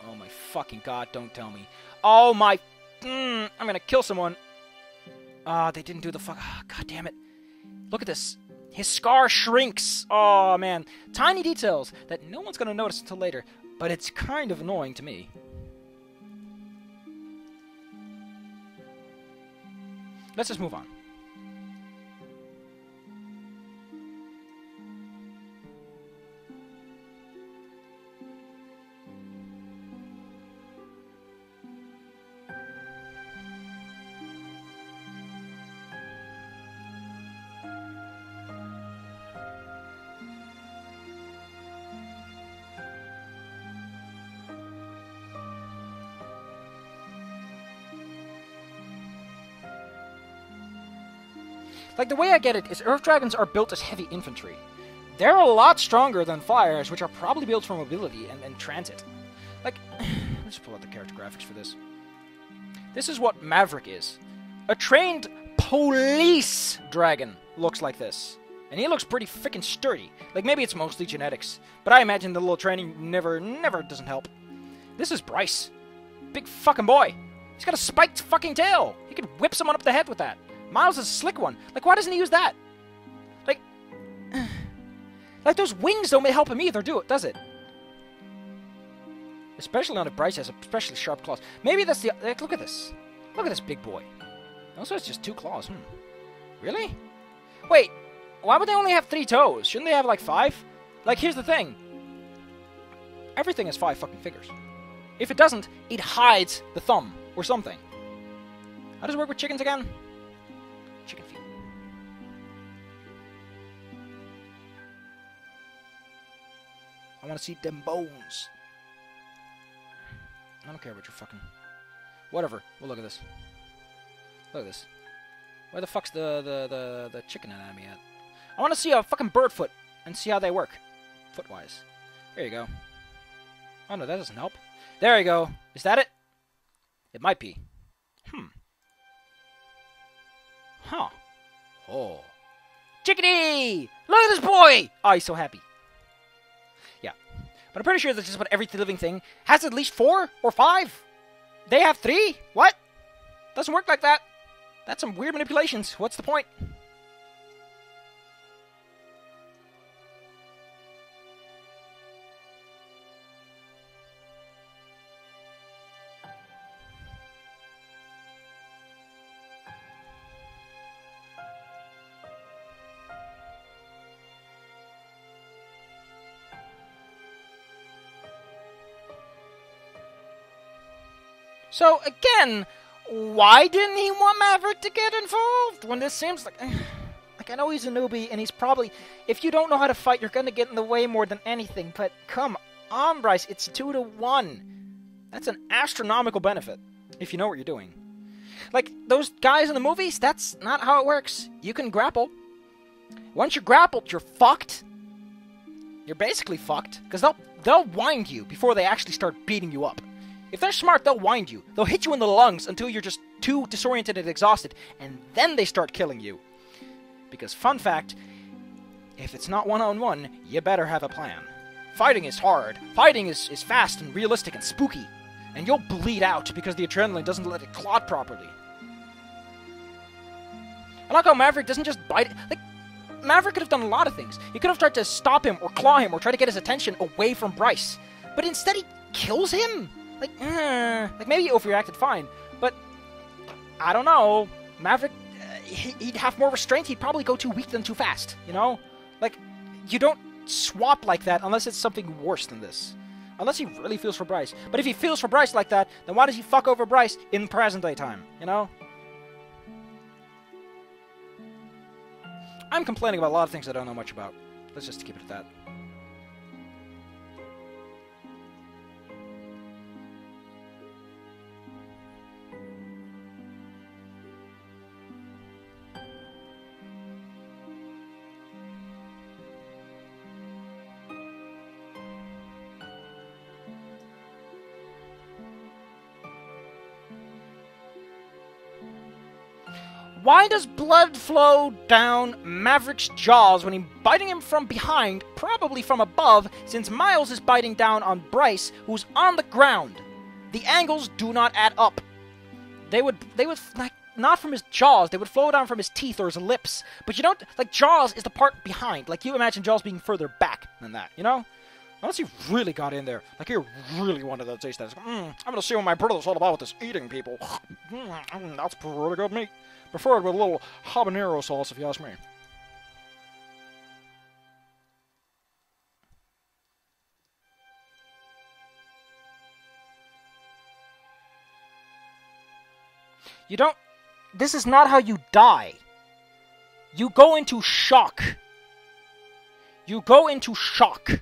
Oh my fucking god, don't tell me. Oh my... I'm gonna kill someone. They didn't do the fuck... god damn it. Look at this. His scar shrinks. Oh, man. Tiny details that no one's gonna notice until later. But it's kind of annoying to me. Let's just move on. Like, the way I get it is Earth Dragons are built as heavy infantry. They're a lot stronger than Flyers, which are probably built for mobility and transit. Like, let's pull out the character graphics for this. This is what Maverick is. A trained police dragon looks like this. And he looks pretty freaking sturdy. Like, maybe it's mostly genetics. But I imagine the little training never doesn't help. This is Bryce. Big fucking boy. He's got a spiked fucking tail. He could whip someone up the head with that. Miles is a slick one. Like, why doesn't he use that? Like, those wings don't help him either, does it? Especially on if Bryce has especially sharp claws. Maybe that's the... Like, look at this. Look at this big boy. Also, it's just 2 claws. Really? Wait, why would they only have 3 toes? Shouldn't they have, like, 5? Like, here's the thing. Everything has 5 fucking fingers. If it doesn't, it hides the thumb or something. How does it work with chickens again? Chicken feet. I want to see them bones. I don't care about your fucking... Whatever. We'll look at this. Look at this. Where the fuck's the chicken anatomy at? I want to see a fucking bird foot and see how they work. Foot-wise. There you go. Oh no, that doesn't help. There you go. Is that it? It might be. Huh. Oh. Chickadee! Look at this boy! Oh, he's so happy. Yeah. But I'm pretty sure that just about every living thing has at least 4 or 5. They have 3? What? Doesn't work like that. That's some weird manipulations. What's the point? So, again, why didn't he want Maverick to get involved? When this seems like... Like, I know he's a newbie, and he's probably... If you don't know how to fight, you're gonna get in the way more than anything. But, come on, Bryce, it's 2 to 1. That's an astronomical benefit, if you know what you're doing. Like, those guys in the movies, that's not how it works. You can grapple. Once you're grappled, you're fucked. You're basically fucked. Because they'll wind you before they actually start beating you up. If they're smart, they'll wind you. They'll hit you in the lungs until you're just too disoriented and exhausted, and then they start killing you. Because, fun fact, if it's not one-on-one, you better have a plan. Fighting is hard. Fighting is fast and realistic and spooky. And you'll bleed out because the adrenaline doesn't let it clot properly. I like how Maverick doesn't just bite... Like, Maverick could have done a lot of things. He could have tried to stop him or claw him or try to get his attention away from Bryce. But instead he kills him? Like maybe he overreacted fine, but I don't know. Maverick, he'd have more restraint. He'd probably go too weak than too fast, you know? Like, you don't swap like that unless it's something worse than this. Unless he really feels for Bryce. But if he feels for Bryce like that, then why does he fuck over Bryce in present-day time, you know? I'm complaining about a lot of things I don't know much about. Let's just keep it at that. Why does blood flow down Maverick's jaws when he's biting him from behind, probably from above, since Miles is biting down on Bryce, who's on the ground? The angles do not add up. They would like, not from his jaws, they would flow down from his teeth or his lips. But you don't, like, jaws is the part behind. Like, you imagine jaws being further back than that, you know? Unless he really got in there. Like, he really wanted to taste that. I'm gonna see what my brother's all about with this eating, people. That's pretty good meat. Preferred with a little habanero sauce, if you ask me. You don't... This is not how you die. You go into shock. You go into shock.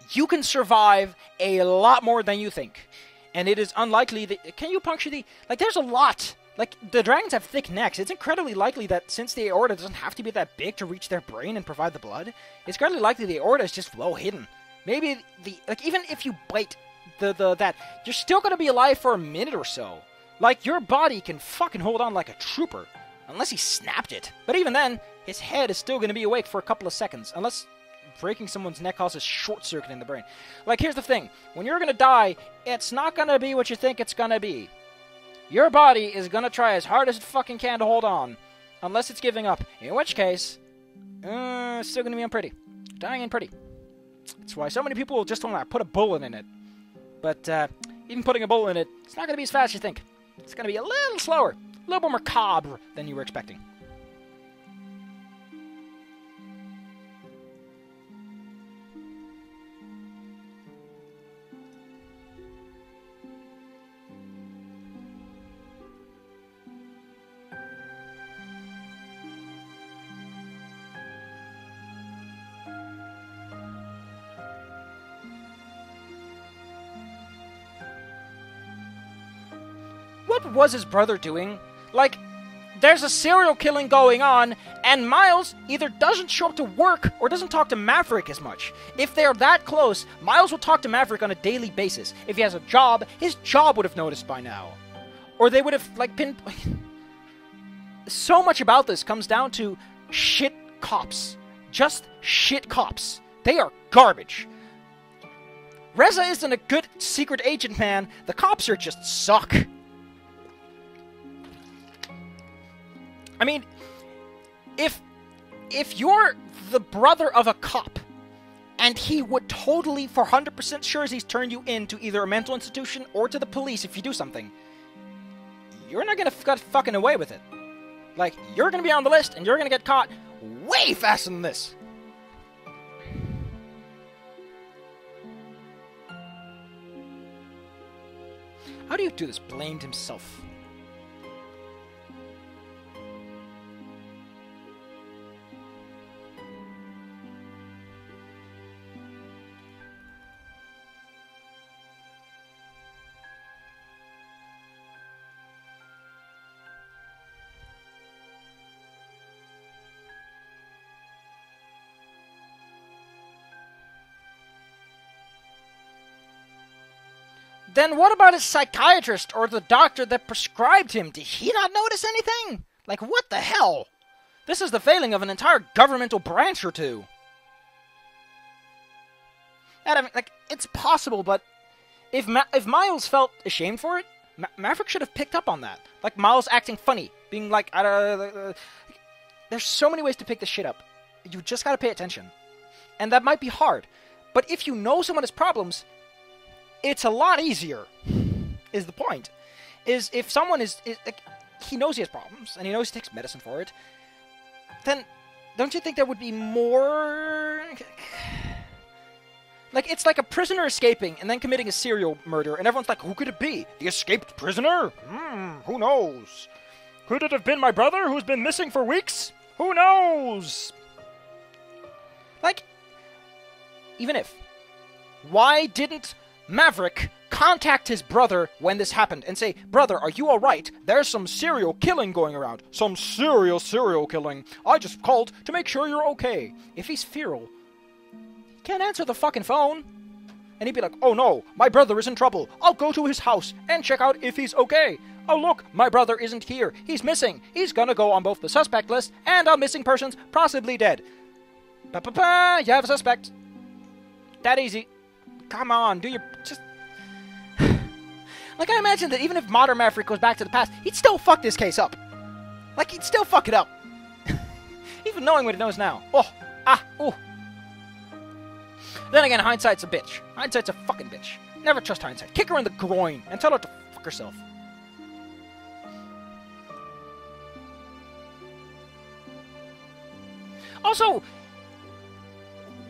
You can survive a lot more than you think. And it is unlikely that... Can you puncture the... Like, there's a lot... Like, the dragons have thick necks. It's incredibly likely that since the aorta doesn't have to be that big to reach their brain and provide the blood, it's incredibly likely the aorta is just well hidden. Maybe the... Like, even if you bite that, you're still going to be alive for a minute or so. Like, your body can fucking hold on like a trooper. Unless he snapped it. But even then, his head is still going to be awake for a couple of seconds. Unless breaking someone's neck causes short-circuit in the brain. Like, here's the thing. When you're going to die, it's not going to be what you think it's going to be. Your body is going to try as hard as it fucking can to hold on. Unless it's giving up. In which case, it's still going to be unpretty. Dying and pretty. That's why so many people just want to put a bullet in it. But even putting a bullet in it, it's not going to be as fast as you think. It's going to be a little slower, a little more macabre than you were expecting. What was his brother doing? Like, there's a serial killing going on, and Miles either doesn't show up to work or doesn't talk to Maverick as much. If they're that close, Miles will talk to Maverick on a daily basis. If he has a job, his job would have noticed by now. Or they would have, like, So much about this comes down to shit cops. Just shit cops. They are garbage. Reza isn't a good secret agent, man. The cops are just suck. I mean, if you're the brother of a cop, and he would totally, for 100% sure, he's turned you into either a mental institution or to the police if you do something, you're not gonna get fucking away with it. Like, you're gonna be on the list, and you're gonna get caught way faster than this. How do you do this? Blamed himself. Then what about his psychiatrist or the doctor that prescribed him? Did he not notice anything? Like, what the hell? This is the failing of an entire governmental branch or two. And I mean, like, it's possible, but if Miles felt ashamed for it, Maverick should have picked up on that. Like, Miles acting funny, being like, there's so many ways to pick this shit up. You just gotta pay attention. And that might be hard. But if you know someone has problems, it's a lot easier, is the point. Is if someone is like, he knows he has problems, and he knows he takes medicine for it, then don't you think there would be more... Like, it's like a prisoner escaping and then committing a serial murder, and everyone's like, who could it be? The escaped prisoner? Who knows? Could it have been my brother who's been missing for weeks? Who knows? Like, even if, why didn't Maverick contact his brother when this happened and say, brother, are you alright? There's some serial killing going around. Some serial killing. I just called to make sure you're okay. If he's feral, he can't answer the fucking phone. And he'd be like, oh no, my brother is in trouble. I'll go to his house and check out if he's okay. Oh look, my brother isn't here. He's missing. He's gonna go on both the suspect list and on missing persons, possibly dead. Ba-ba-ba, you have a suspect. That easy. Come on, do your... just... Like, I imagine that even if modern Maverick goes back to the past, he'd still fuck this case up. Like, he'd still fuck it up. Even knowing what he knows now. Oh. Then again, hindsight's a bitch. Hindsight's a fucking bitch. Never trust hindsight. Kick her in the groin and tell her to fuck herself. Also,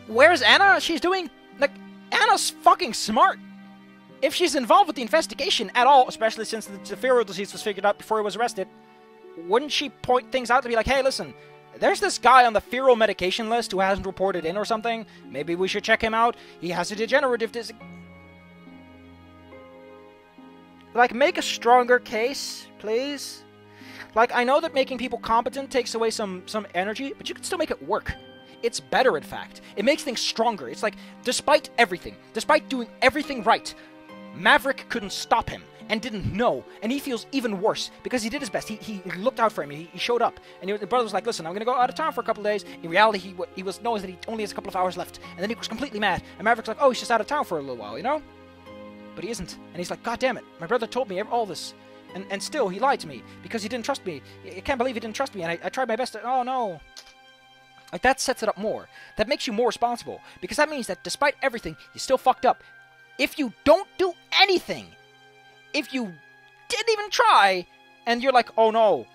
where's Anna? She's doing... like... Anna's fucking smart. If she's involved with the investigation at all, especially since the feral disease was figured out before he was arrested, wouldn't she point things out to be like, hey, listen, there's this guy on the feral medication list who hasn't reported in or something. Maybe we should check him out. He has a degenerative disease. Like, make a stronger case, please. Like, I know that making people competent takes away some energy, but you can still make it work. It's better, in fact. It makes things stronger. It's like, despite everything, despite doing everything right, Maverick couldn't stop him and didn't know, and he feels even worse because he did his best. He looked out for him. He showed up, and the brother was like, listen, I'm going to go out of town for a couple of days. In reality, he knows that he only has a couple of hours left, and then he was completely mad, and Maverick's like, oh, he's just out of town for a little while, you know? But he isn't, and he's like, God damn it, my brother told me all this, and still, he lied to me because he didn't trust me. I can't believe he didn't trust me, and I tried my best to, oh no. Like, that sets it up more. That makes you more responsible. Because that means that despite everything, you still fucked up. If you don't do anything, if you didn't even try, and you're like, oh no,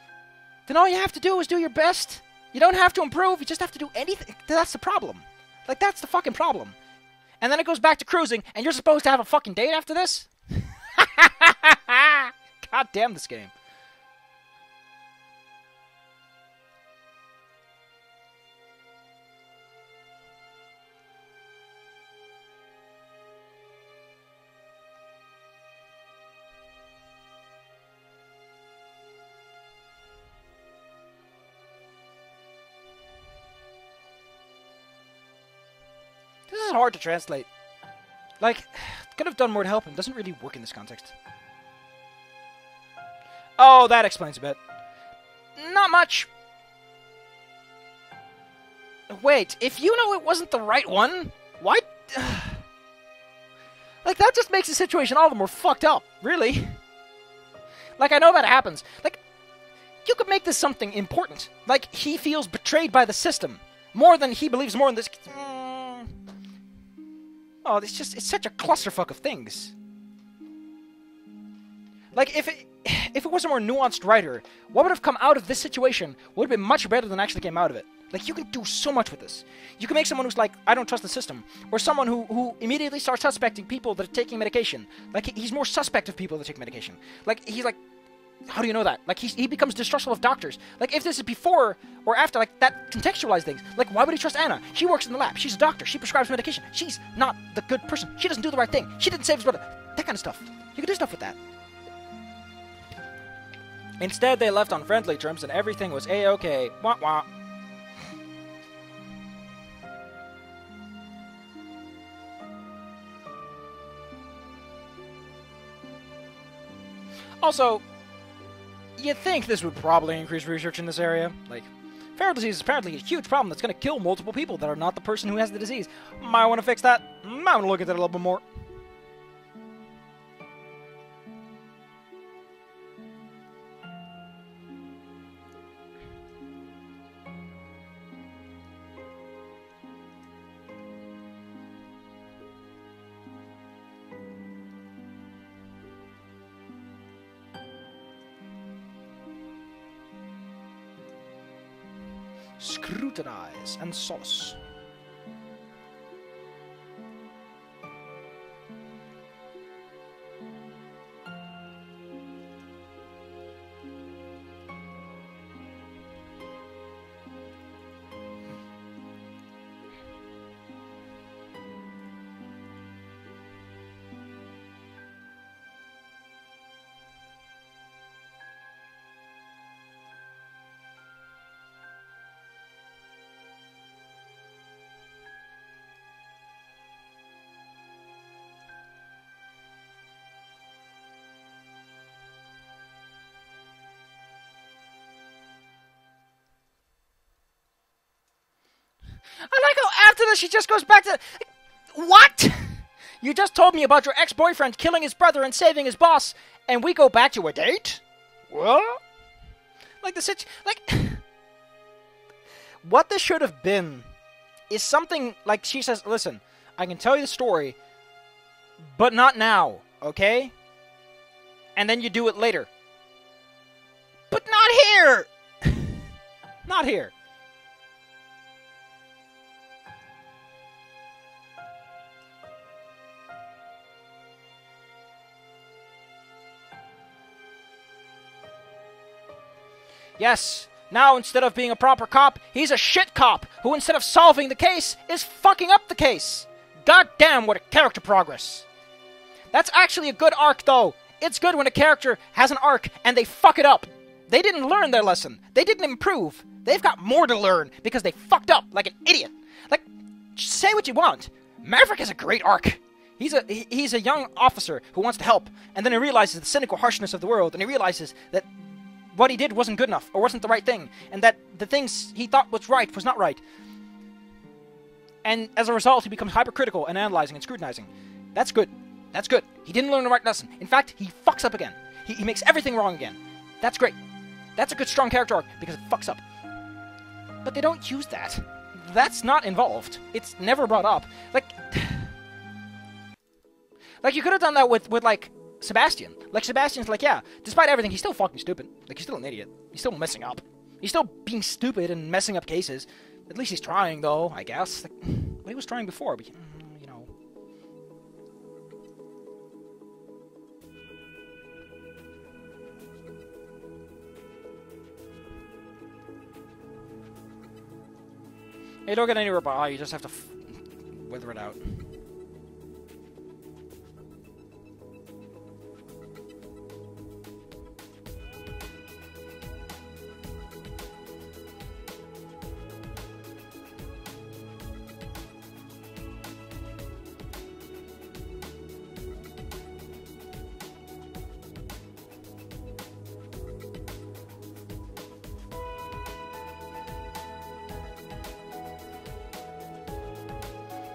then all you have to do is do your best. You don't have to improve, you just have to do anything. That's the problem. Like, that's the fucking problem. And then it goes back to cruising, and you're supposed to have a fucking date after this? God damn this game. This is hard to translate. Like, could have done more to help him. Doesn't really work in this context. Oh, that explains a bit. Not much. Wait, if you know it wasn't the right one, why? Like, that just makes the situation all the more fucked up, really. Like, I know that happens. Like, you could make this something important. Like, he feels betrayed by the system. More than he believes more in this... Oh, it's such a clusterfuck of things. Like, if it was a more nuanced writer, what would have come out of this situation would have been much better than actually came out of it. Like, you can do so much with this. You can make someone who's like, I don't trust the system. Or someone who immediately starts suspecting people that are taking medication. Like, he's more suspect of people that take medication. Like, he's like, how do you know that? Like, he becomes distrustful of doctors. Like, if this is before or after, like, that contextualize things. Like, why would he trust Anna? She works in the lab. She's a doctor. She prescribes medication. She's not the good person. She doesn't do the right thing. She didn't save his brother. That kind of stuff. You can do stuff with that. Instead, they left on friendly terms and everything was A-okay. Wah wah. Also, you'd think this would probably increase research in this area. Like, feral disease is apparently a huge problem that's going to kill multiple people that are not the person who has the disease. Might want to fix that. Might want to look at that a little bit more. Scrutinize and solace. I like how after this she just goes back to... What? You just told me about your ex-boyfriend killing his brother and saving his boss, and we go back to a date? What? Like, what this should have been is something like she says, listen, I can tell you the story, but not now, okay? And then you do it later. But not here! Not here. Yes, now instead of being a proper cop, he's a shit cop who instead of solving the case is fucking up the case. God damn, what a character progress. That's actually a good arc though. It's good when a character has an arc and they fuck it up. They didn't learn their lesson. They didn't improve. They've got more to learn because they fucked up like an idiot. Like, say what you want. Maverick has a great arc. He's a young officer who wants to help, and then he realizes the cynical harshness of the world, and he realizes that what he did wasn't good enough, or wasn't the right thing, and that the things he thought was right was not right. And as a result, he becomes hypercritical and analyzing and scrutinizing. That's good. That's good. He didn't learn the right lesson. In fact, he fucks up again. He makes everything wrong again. That's great. That's a good, strong character arc, because it fucks up. But they don't use that. That's not involved. It's never brought up. Like, Like, you could have done that with like, Sebastian. Like, Sebastian's like, yeah, despite everything, he's still fucking stupid. Like, he's still an idiot. He's still messing up. He's still being stupid and messing up cases. At least he's trying, though, I guess. Like, well, he was trying before, but, you know. You don't get any reply, you just have to wither it out.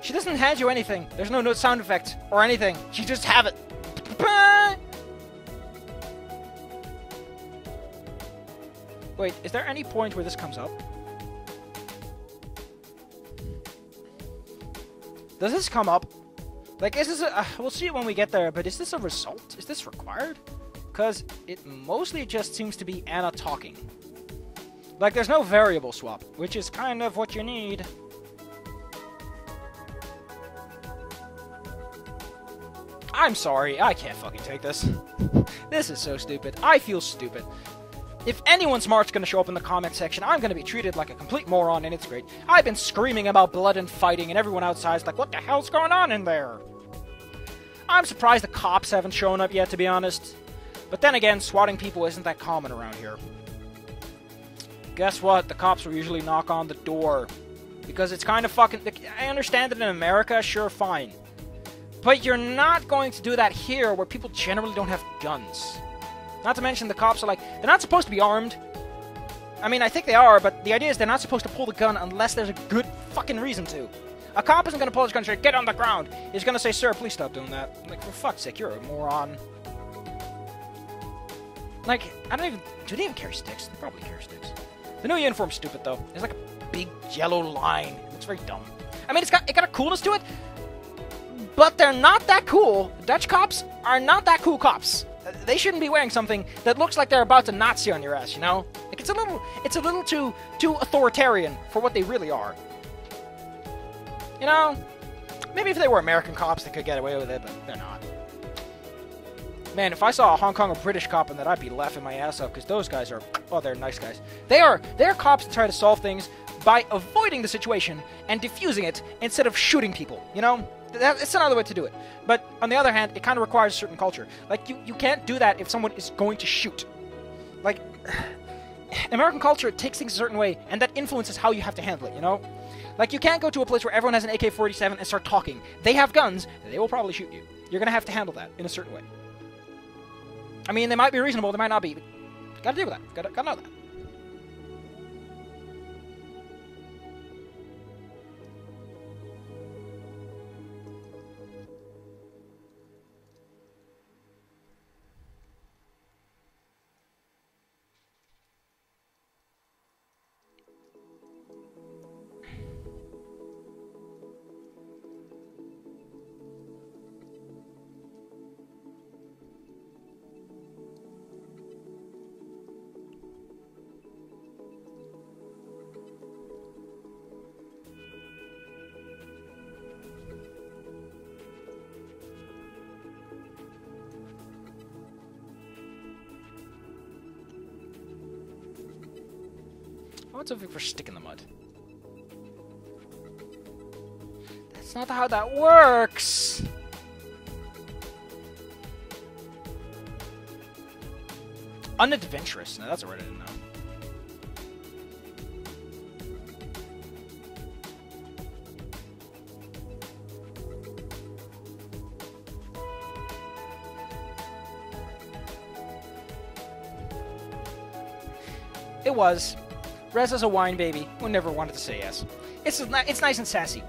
She doesn't hand you anything. There's no sound effect or anything. She just have it. Wait, is there any point where this comes up? Does this come up? Like, is this a... we'll see it when we get there, but is this a result? Is this required? Because it mostly just seems to be Anna talking. Like, there's no variable swap, which is kind of what you need. I'm sorry, I can't fucking take this. This is so stupid. I feel stupid. If anyone smart's gonna show up in the comment section, I'm gonna be treated like a complete moron, and it's great. I've been screaming about blood and fighting, and everyone outside's like, what the hell's going on in there? I'm surprised the cops haven't shown up yet, to be honest. But then again, swatting people isn't that common around here. Guess what? The cops will usually knock on the door. Because it's kind of fucking... I understand it in America, sure, fine. But you're not going to do that here, where people generally don't have guns. Not to mention the cops are like, they're not supposed to be armed. I mean, I think they are, but the idea is they're not supposed to pull the gun unless there's a good fucking reason to. A cop isn't going to pull his gun and say, get on the ground. He's going to say, sir, please stop doing that. Like, for fuck's sake, you're a moron. Like, I don't even... Do they even carry sticks? They probably carry sticks. The new uniform's stupid, though. There's like a big yellow line. It looks very dumb. I mean, it got a coolness to it, but they're not that cool. Dutch cops are not that cool cops. They shouldn't be wearing something that looks like they're about to Nazi on your ass, you know? Like, it's a little too authoritarian for what they really are. You know? Maybe if they were American cops, they could get away with it, but they're not. Man, if I saw a Hong Kong or British cop in that, I'd be laughing my ass off, because those guys are... Oh, they're nice guys. They're cops that try to solve things by avoiding the situation and diffusing it instead of shooting people, you know? It's another way to do it. But on the other hand, it kind of requires a certain culture. Like, you can't do that if someone is going to shoot. Like, in American culture, it takes things a certain way, and that influences how you have to handle it, you know? Like, you can't go to a place where everyone has an AK-47 and start talking. They have guns, they will probably shoot you. You're gonna have to handle that in a certain way. I mean, they might be reasonable, they might not be, but gotta deal with that. Gotta know that. I want something for stick in the mud. That's not how that works! Unadventurous. Now that's a word I didn't know. It was. Reza's a wine baby who never wanted to say yes. It's nice and sassy.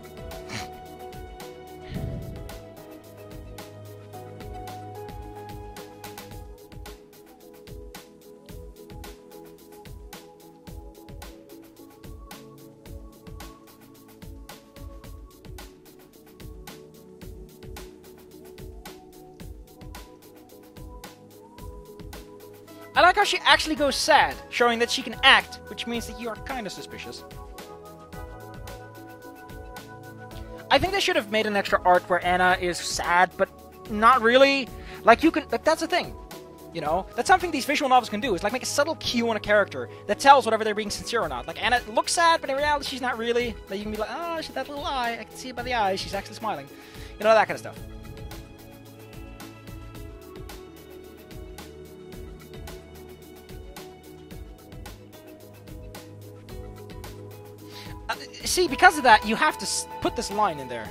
I like how she actually goes sad, showing that she can act, which means that you are kind of suspicious. I think they should have made an extra arc where Anna is sad, but not really. Like, you can... Like, that's the thing. You know? That's something these visual novels can do, is, like, make a subtle cue on a character that tells whether they're being sincere or not. Like, Anna looks sad, but in reality, she's not really. Like, you can be like, oh, she's that little eye. I can see it by the eye. She's actually smiling. You know, that kind of stuff. See, because of that, you have to put this line in there.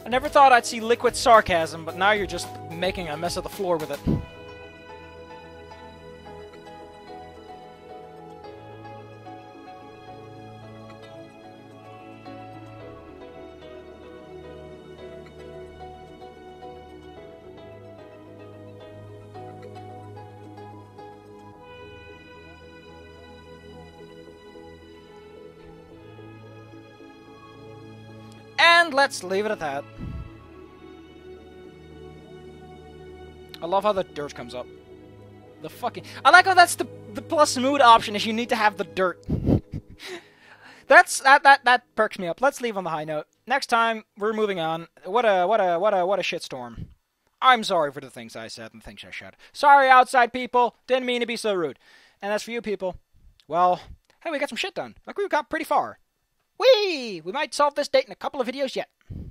I never thought I'd see liquid sarcasm, but now you're just making a mess of the floor with it. And let's leave it at that. I love how the dirt comes up. The fucking... I like how that's the plus mood option is you need to have the dirt. That perks me up. Let's leave on the high note. Next time, we're moving on. What a shitstorm. I'm sorry for the things I said and things I said. Sorry, outside people. Didn't mean to be so rude. And as for you people, well, hey, we got some shit done. Like, we got pretty far. Whee! We might solve this date in a couple of videos yet.